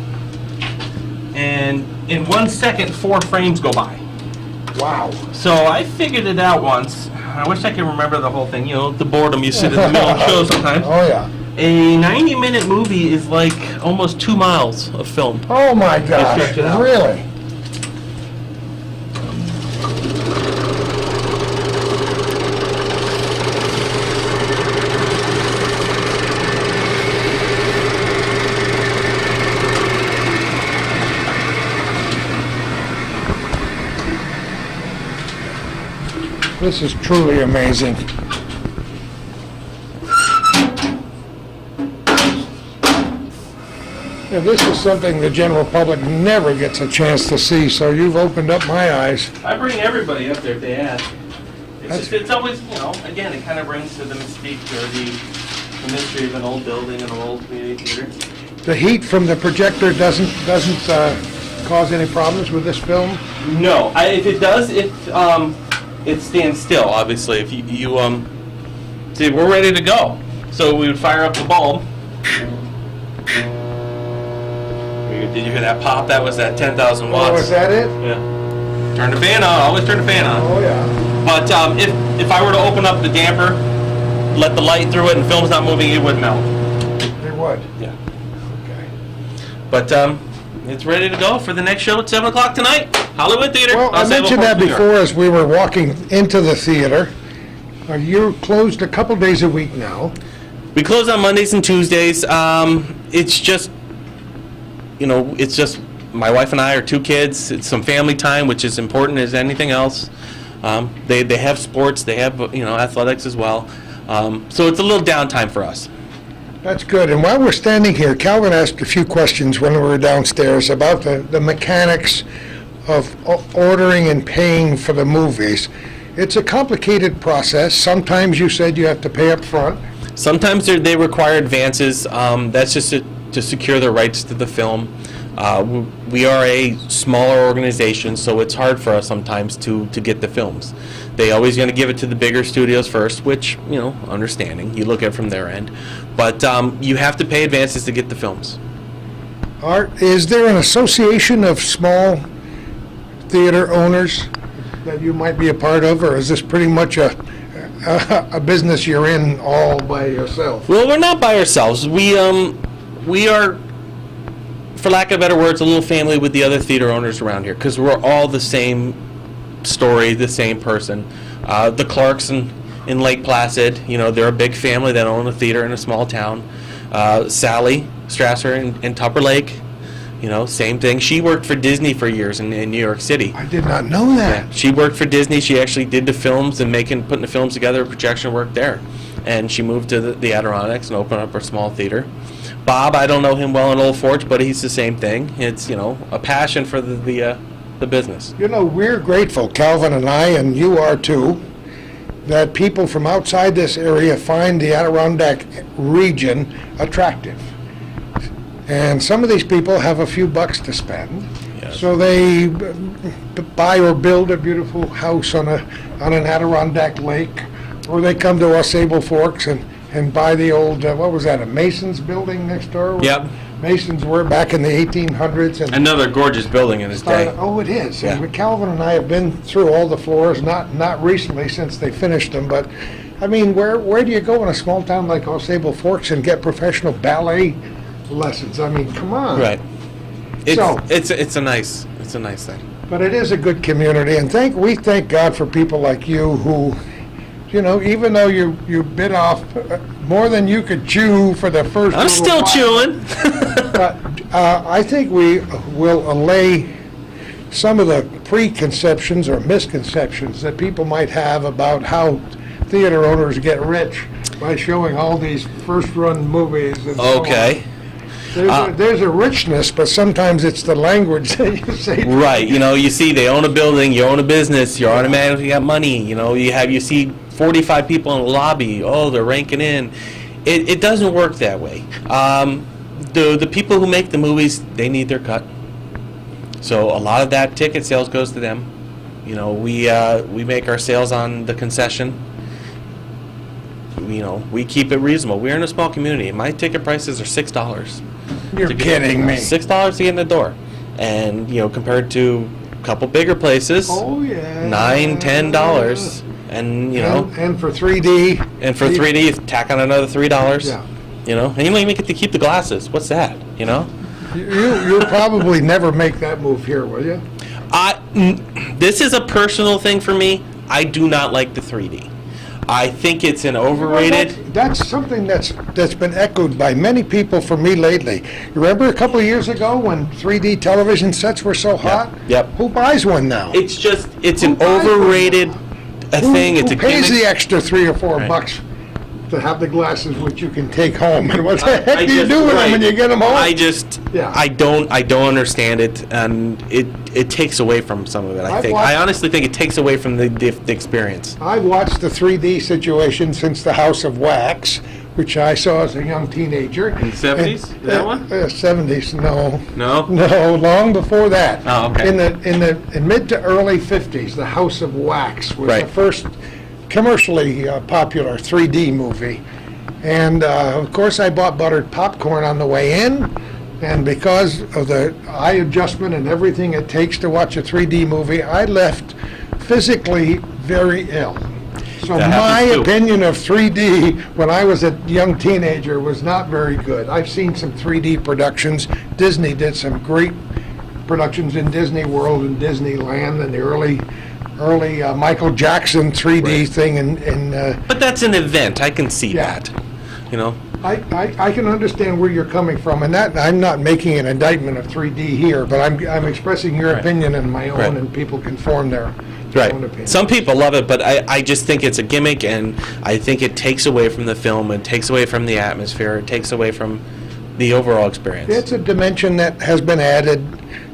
And in 1 second, 4 frames go by. Wow. So I figured it out once. I wish I could remember the whole thing. The boredom, you sit in the middle of the show sometimes. Oh, yeah. A 90-minute movie is like almost 2 miles of film. Oh, my gosh. stretch it out. Really? This is truly amazing. And this is something the general public never gets a chance to see, so you've opened up my eyes. I bring everybody up there if they ask. It's always, again, it kind of brings to the mystique or the mystery of an old building and an old community theater. The heat from the projector doesn't cause any problems with this film? No, if it does, it stands still. Obviously, if you see, we're ready to go. So we would fire up the bulb. Did you hear that pop? That was that 10,000 watts. Oh, is that it? Yeah. Turn the fan on. Always turn the fan on. Oh yeah. But if I were to open up the damper, let the light through it, and film's not moving, it would melt. It would? Yeah. Okay. But it's ready to go for the next show at 7 o'clock tonight. Hollywood Theater. Well, I mentioned that before as we were walking into the theater. You're closed a couple days a week now. We close on Mondays and Tuesdays. It's just, it's just my wife and I, our 2 kids. It's some family time, which is important as anything else. They have sports. They have athletics as well. So it's a little downtime for us. That's good. And while we're standing here, Calvin asked a few questions when we were downstairs about the mechanics of ordering and paying for the movies. It's a complicated process. Sometimes you said you have to pay up front. Sometimes they require advances. That's just to secure the rights to the film. We are a smaller organization, so it's hard for us sometimes to get the films. They always going to give it to the bigger studios first, which, understanding. You look at it from their end. But you have to pay advances to get the films. Is there an association of small theater owners that you might be a part of, or is this pretty much a business you're in all by yourself? Well, we're not by ourselves. We are, for lack of better words, a little family with the other theater owners around here, because we're all the same story, the same person. The Clarks in Lake Placid, they're a big family that own a theater in a small town. Sally Strasser in Tupper Lake, same thing. She worked for Disney for years in New York City. I did not know that. Yeah, she worked for Disney. She actually did the films and putting the films together, projection work there. And she moved to the Adirondacks and opened up her small theater. Bob, I don't know him well in Old Forge, but he's the same thing. It's, a passion for the business. We're grateful, Calvin and I, and you are too, that people from outside this area find the Adirondack region attractive. And some of these people have a few bucks to spend, yes. So they buy or build a beautiful house on an Adirondack lake, or they come to Sable Forks and buy the old, what was that, a Mason's building next door? Yep. Masons were back in the 1800s. And another gorgeous building in its day. Oh, it is. Yeah. And Calvin and I have been through all the floors, not recently since they finished them, but I mean, where do you go in a small town like Sable Forks and get professional ballet lessons? I mean, come on. Right. It's a nice thing. But it is a good community, and we thank God for people like you who, even though you bit off more than you could chew for the first. I'm still chewing. But I think we will allay some of the preconceptions or misconceptions that people might have about how theater owners get rich by showing all these first-run movies. And okay. So on. There's a richness, but sometimes it's the language that you say. Right. You see, they own a building, you own a business, you automatically got money. You see 45 people in the lobby. Oh, they're ranking in. It doesn't work that way. The people who make the movies, they need their cut. So a lot of that ticket sales goes to them. We make our sales on the concession. We keep it reasonable. We're in a small community. My ticket prices are $6. You're kidding me. $6 to get in the door, and compared to a couple bigger places, oh yeah, $9, $10, and and for 3D, you tack on another $3. Yeah. And you don't even get to keep the glasses. What's that? You'll probably never make that move here, will you? This is a personal thing for me. I do not like the 3D. I think it's an overrated. That's something that's been echoed by many people for me lately. You remember a couple of years ago when 3D television sets were so hot? Yep. Who buys one now? It's an overrated thing. It's who a pays gimmick. the extra $3 or $4 bucks to have the glasses which you can take home. And what the I heck do you just- do with them when right. you get them home? Yeah. I don't understand it, and it takes away from some of it. I've I watched- honestly think it takes away from the experience. I've watched the 3D situation since the House of Wax, which I saw as a young teenager. In the 70s? Is that one? 70s, no. No? No, long before that. Oh, okay. In mid to early 50s, the House of Wax was Right. the first commercially popular 3D movie. And of course, I bought buttered popcorn on the way in. And because of the eye adjustment and everything it takes to watch a 3D movie, I left physically very ill. So That my happens too. opinion of 3D when I was a young teenager was not very good. I've seen some 3D productions. Disney did some great productions in Disney World and Disneyland and the early Michael Jackson 3D thing. And But that's an event. I can see Yeah. that. You know? I can understand where you're coming from, and that I'm not making an indictment of 3D here, but I'm expressing your opinion and my own, Right. and people can form their Right. own opinion. Some people love it, but I just think it's a gimmick, and I think it takes away from the film, it takes away from the atmosphere, it takes away from the overall experience. It's a dimension that has been added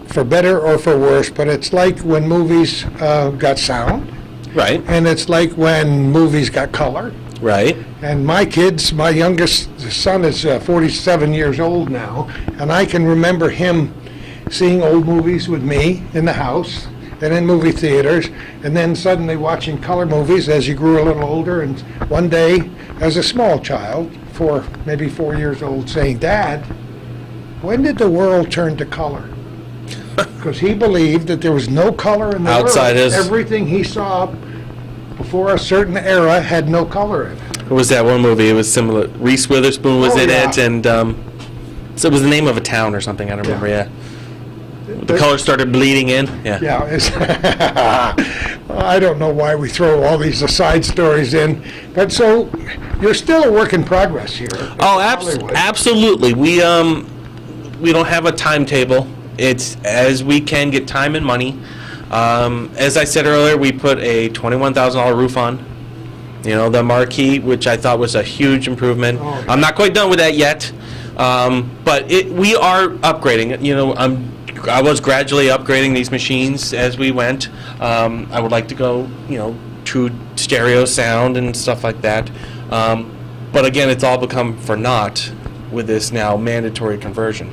for better or for worse, but it's like when movies got sound, Right, and it's like when movies got color. right. And my kids, my youngest son is 47 years old now, and I can remember him seeing old movies with me in the house and in movie theaters, and then suddenly watching color movies as he grew a little older, and one day, as a small child, maybe 4 years old, saying, "Dad, when did the world turn to color?" Because he believed that there was no color in the Outside world. is- Everything he saw before a certain era had no color in it. What was that one movie? It was similar. Reese Witherspoon was Oh, in yeah. it, and so it was the name of a town or something. I don't remember. Yeah, the color started bleeding in. Yeah. Yeah, I don't know why we throw all these aside stories in, but so you're still a work in progress here. Oh, Hollywood. absolutely. We don't have a timetable. It's as we can get time and money. As I said earlier, we put a $21,000 roof on. You know, the marquee, which I thought was a huge improvement. Oh, yeah. I'm not quite done with that yet, but we are upgrading. You know, I was gradually upgrading these machines as we went. I would like to go, you know, true stereo sound and stuff like that. But again, it's all become for naught with this now mandatory conversion.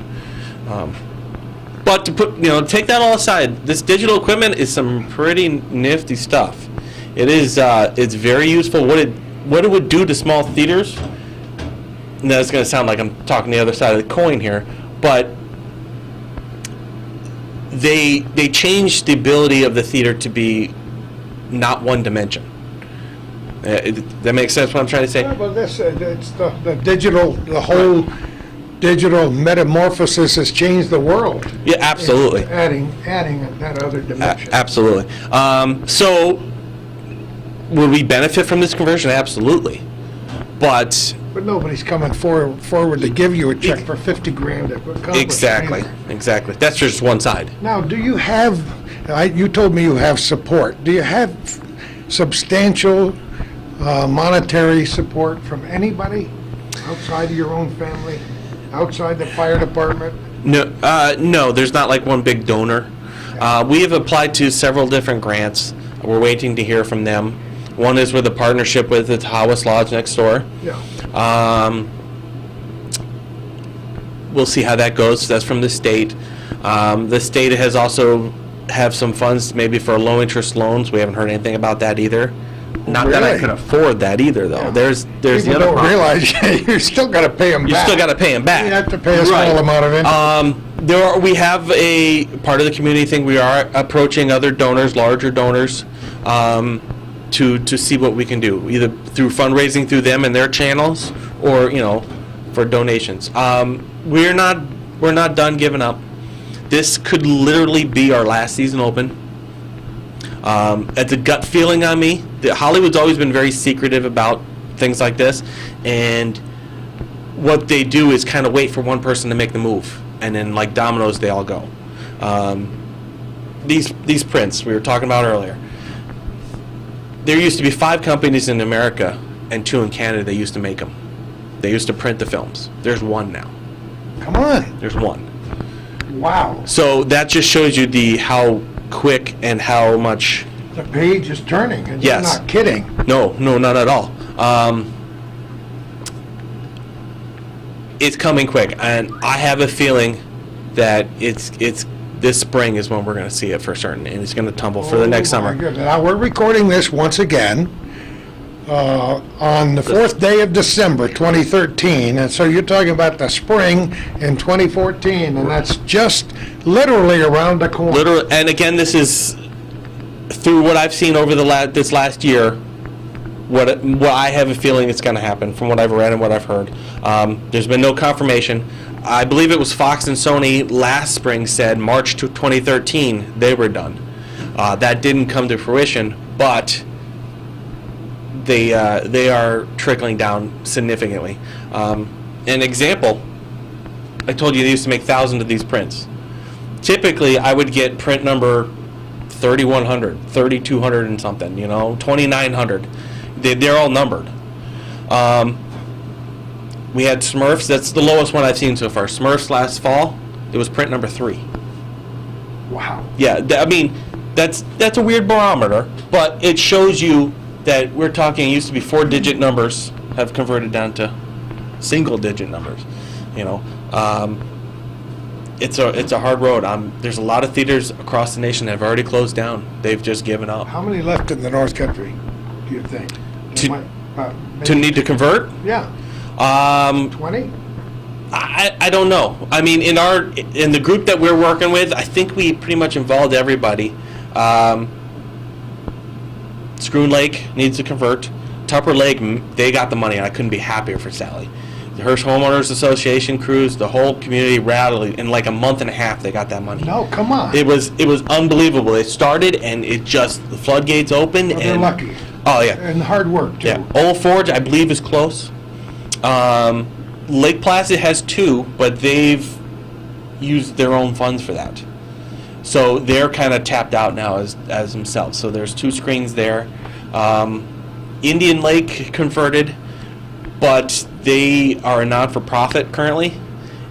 But to take that all aside, this digital equipment is some pretty nifty stuff. It is, it's very useful. What it would do to small theaters, now it's going to sound like I'm talking the other side of the coin here, but they changed the ability of the theater to be not one dimension. That makes sense what I'm trying to say? Yeah, but it's the digital, the whole digital metamorphosis has changed the world. Yeah, absolutely. Adding that other dimension. Absolutely. So, would we benefit from this conversion? Absolutely. But But nobody's coming forward to give you a check for 50 grand to accomplish exactly. anything. That's just one side. Now, do you have, you told me you have support. Do you have substantial monetary support from anybody outside of your own family, outside the fire department? No, there's not like one big donor. We have applied to several different grants. We're waiting to hear from them. One is with a partnership with the Tawas Lodge next door. Yeah. We'll see how that goes. That's from the state. The state has also have some funds maybe for low interest loans. We haven't heard anything about that either. Not that I Really? could afford that either, though. Yeah. There's the People other don't problem. realize you still got to pay them You back. still got to pay them back. You have to pay a small Right. amount of interest. We have a part of the community thing. We are approaching other donors, larger donors, to see what we can do, either through fundraising through them and their channels, or for donations. We're not done giving up. This could literally be our last season open. It's a gut feeling on me. Hollywood's always been very secretive about things like this, and what they do is kind of wait for one person to make the move, and then like dominoes, they all go. These prints we were talking about earlier. There used to be 5 companies in America and 2 in Canada. They used to make them. They used to print the films. There's 1 now. Come on. There's 1. Wow. So that just shows you how quick and how much. The page is turning. And Yes. You're not kidding. No, not at all. It's coming quick, and I have a feeling that it's this spring is when we're going to see it for certain, and it's going to tumble for the next summer. Now, we're recording this once again on the 4th day of December, 2013, and so you're talking about the spring in 2014, and that's just literally around the corner. Literally, and again, this is through what I've seen over this last year. What I have a feeling it's going to happen from what I've read and what I've heard. There's been no confirmation. I believe it was Fox and Sony last spring said March 2013 they were done. That didn't come to fruition, but they are trickling down significantly. An example, I told you they used to make thousands of these prints. Typically, I would get print number 3,100, 3,200 and something, 2,900. They're all numbered. We had Smurfs. That's the lowest one I've seen so far. Smurfs last fall. It was print number 3. Wow. Yeah, I mean, that's a weird barometer, but it shows you that we're talking. It used to be 4-digit numbers have converted down to single-digit numbers. It's a hard road. There's a lot of theaters across the nation that have already closed down. They've just given up. How many left in the North Country, do you think? To need to convert? Yeah. 20? I don't know. I mean, in the group that we're working with, I think we pretty much involved everybody. Schroon Lake needs to convert. Tupper Lake, they got the money, and I couldn't be happier for Sally. The Hirsch Homeowners Association crews, the whole community rallied in like a month and a half. They got that money. No, come on. It was unbelievable. It started, and the floodgates opened. Well, they're lucky. Oh yeah. And hard work too. Yeah. Old Forge, I believe, is close. Lake Placid has 2, but they've used their own funds for that. So they're kind of tapped out now as themselves. So there's 2 screens there. Indian Lake converted, but they are a non-for-profit currently,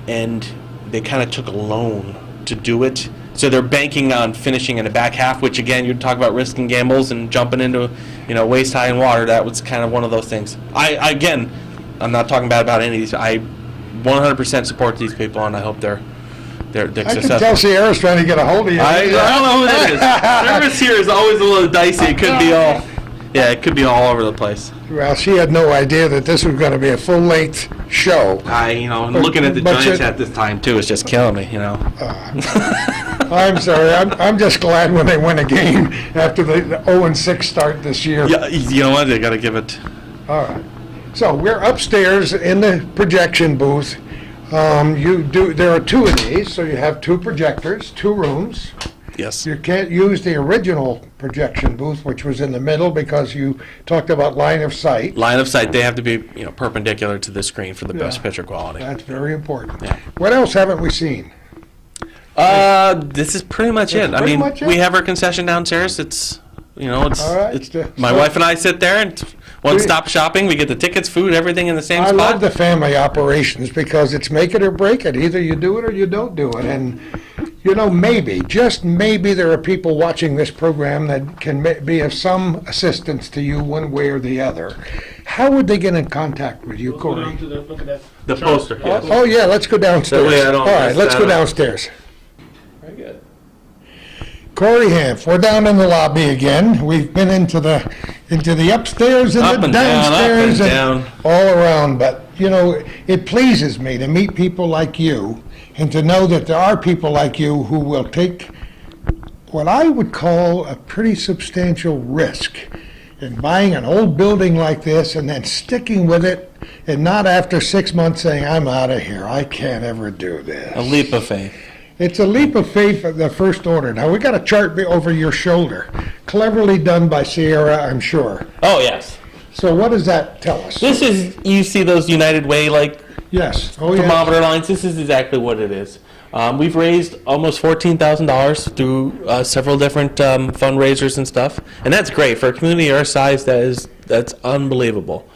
and they kind of took a loan to do it. So they're banking on finishing in the back half, which again, you talk about risk and gambles and jumping into, waist high in water. That was kind of one of those things. I'm not talking bad about any of these. I 100% support these people, and I hope they're I can successful. tell Sierra's trying to get a hold of you. I don't know who it is. Service here is always a little dicey. It could be all, it could be all over the place. Well, she had no idea that this was going to be a full-length show. Looking at the But Giants at this time too is just killing me. I'm sorry. I'm just glad when they win a game after the 0-6 start this year. Yeah, you know what? They got to give it. All right. So we're upstairs in the projection booth. There are 2 of these, so you have 2 projectors, 2 rooms. Yes. You can't use the original projection booth, which was in the middle, because you talked about line of sight. Line of sight. They have to be perpendicular to the screen for the best picture quality. That's very important. Yeah. What else haven't we seen? This is pretty much it. Pretty much it? We have our concession downstairs. It's All right. my wife and I sit there and one-stop shopping. We get the tickets, food, everything in the same I spot. love the family operations because it's make it or break it. Either you do it or you don't do it. And, maybe, just maybe there are people watching this program that can be of some assistance to you one way or the other. How would they get in contact with you, Go down Corey? to look at that. The poster. Yes. Oh, yeah, let's go downstairs. That way I don't All right, mess let's that go up. downstairs. Very good. Corey Hanf, we're down in the lobby again. We've been into the upstairs and Up the and down, downstairs up and down. all around. But it pleases me to meet people like you and to know that there are people like you who will take what I would call a pretty substantial risk in buying an old building like this and then sticking with it, and not after 6 months saying, "I'm out of here. I can't ever do this." A leap of faith. It's a leap of faith of the first order. Now, we got a chart over your shoulder. Cleverly done by Sierra, I'm sure. Oh yes. So what does that tell us? This is, you see those United Way Yes. Oh, yeah. thermometer lines. This is exactly what it is. We've raised almost $14,000 through several different fundraisers and stuff, and that's great for a community our size. That's unbelievable.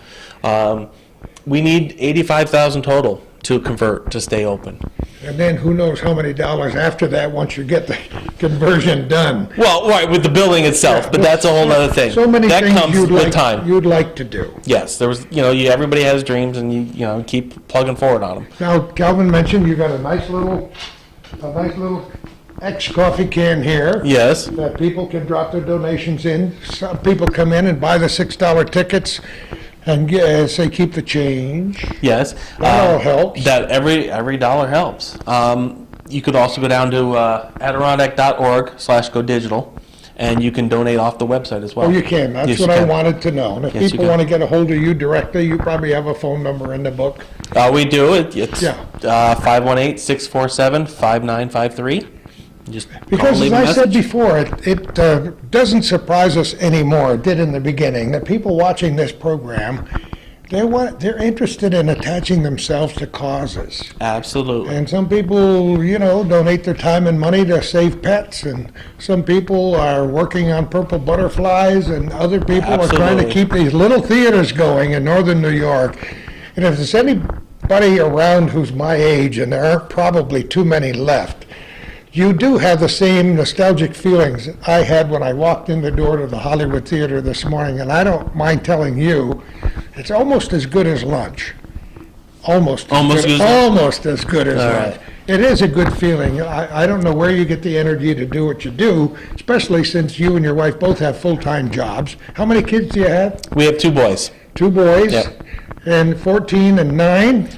We need 85,000 total to convert to stay open. And then who knows how many dollars after that once you get the conversion done. Well, right, with the building itself, but that's a whole other thing. So many that things comes you'd with like, time. you'd like to do. Yes, there was, everybody has dreams, and you keep plugging forward on them. Now, Calvin mentioned you got a nice little ex-coffee can here. Yes. That people can drop their donations in. Some people come in and buy the $6 tickets and say keep the change. Yes. That all helps. That every dollar helps. You could also go down to Adirondack.org/go digital, and you can donate off the website as well. Oh, you can. That's Yes, what you I can. wanted to know. And if Yes, you people can. want to get a hold of you directly, you probably have a phone number in the book. We do. It's Yeah. 518-647-5953. Just call Because and leave as a I said message. before, it doesn't surprise us anymore. It did in the beginning. That people watching this program, they're interested in attaching themselves to causes. Absolutely. And some people, donate their time and money to save pets, and some people are working on purple butterflies, and other people are trying to Absolutely. keep these little theaters going in northern New York. And if there's anybody around who's my age, and there aren't probably too many left, you do have the same nostalgic feelings I had when I walked in the door to the Hollywood Theater this morning, and I don't mind telling you, it's almost as good as lunch. Almost as Almost good, as lunch? almost as good as All lunch. right. It is a good feeling. I don't know where you get the energy to do what you do, especially since you and your wife both have full-time jobs. How many kids do you have? We have 2 boys. 2 boys? Yep. And 14 and 9?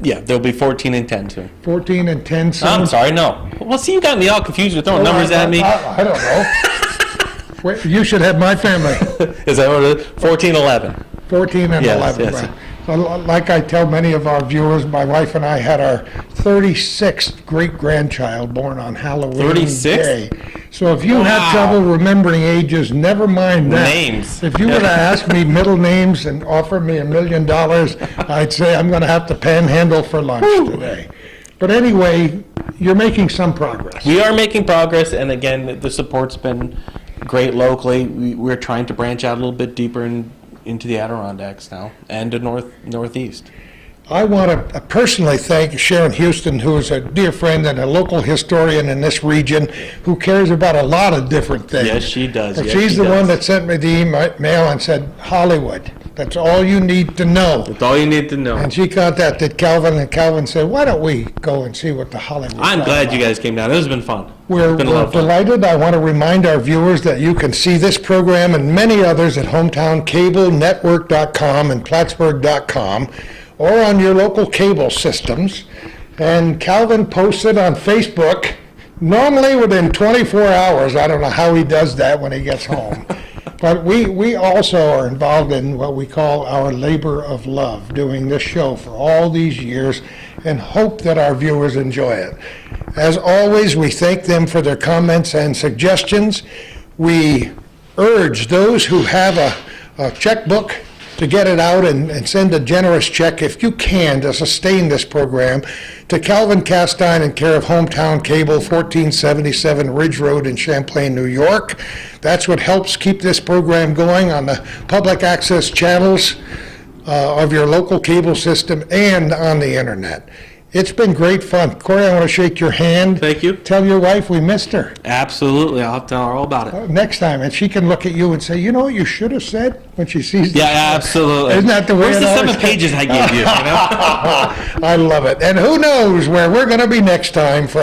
There'll be 14 and 10 too. 14 and 10 I'm sons? sorry, no. Well, see, you got me all confused. You're throwing numbers at me. I don't know. Wait, you should have my family. Is that what it is? 14, 11. 14 and Yes, 11. yes. Well, like I tell many of our viewers, my wife and I had our 36th great-grandchild born on Halloween 36th? Day. So if you have Wow. trouble remembering ages, never mind that. Names. If you were to ask me middle names and offer me $1 million, I'd say I'm going to have to panhandle for lunch today. But anyway, you're making some progress. We are making progress, and again, the support's been great locally. We're trying to branch out a little bit deeper into the Adirondacks now, and the northeast. I want to personally thank Sharon Houston, who is a dear friend and a local historian in this region, who cares about a lot of different things. Yes, she does. And Yes, she's she the one does. that sent me the email and said, Hollywood, that's all you need to know. That's all you need to know. And she contacted Calvin, and Calvin said, why don't we go and see what the Hollywood I'm glad you guys came down. This has been fun. We're It's been a lot of fun. delighted. I want to remind our viewers that you can see this program and many others at hometowncablenetwork.com and plattsburgh.com or on your local cable systems. And Calvin posts it on Facebook, normally within 24 hours. I don't know how he does that when he gets home. But we also are involved in what we call our labor of love, doing this show for all these years, and hope that our viewers enjoy it. As always, we thank them for their comments and suggestions. We urge those who have a checkbook to get it out and send a generous check, if you can, to sustain this program, to Calvin Castine in care of Hometown Cable, 1477 Ridge Road in Champlain, New York. That's what helps keep this program going on the public access channels of your local cable system and on the internet. It's been great fun. Corey, I want to shake your hand. Thank you. Tell your wife we missed her Absolutely. I'll tell her all about it. next time, and she can look at you and say, you know what you should have said when she sees this? Yeah, absolutely. Isn't that the way Where's it the always 7 pages I gave you? I love it. And who knows where we're going to be next time for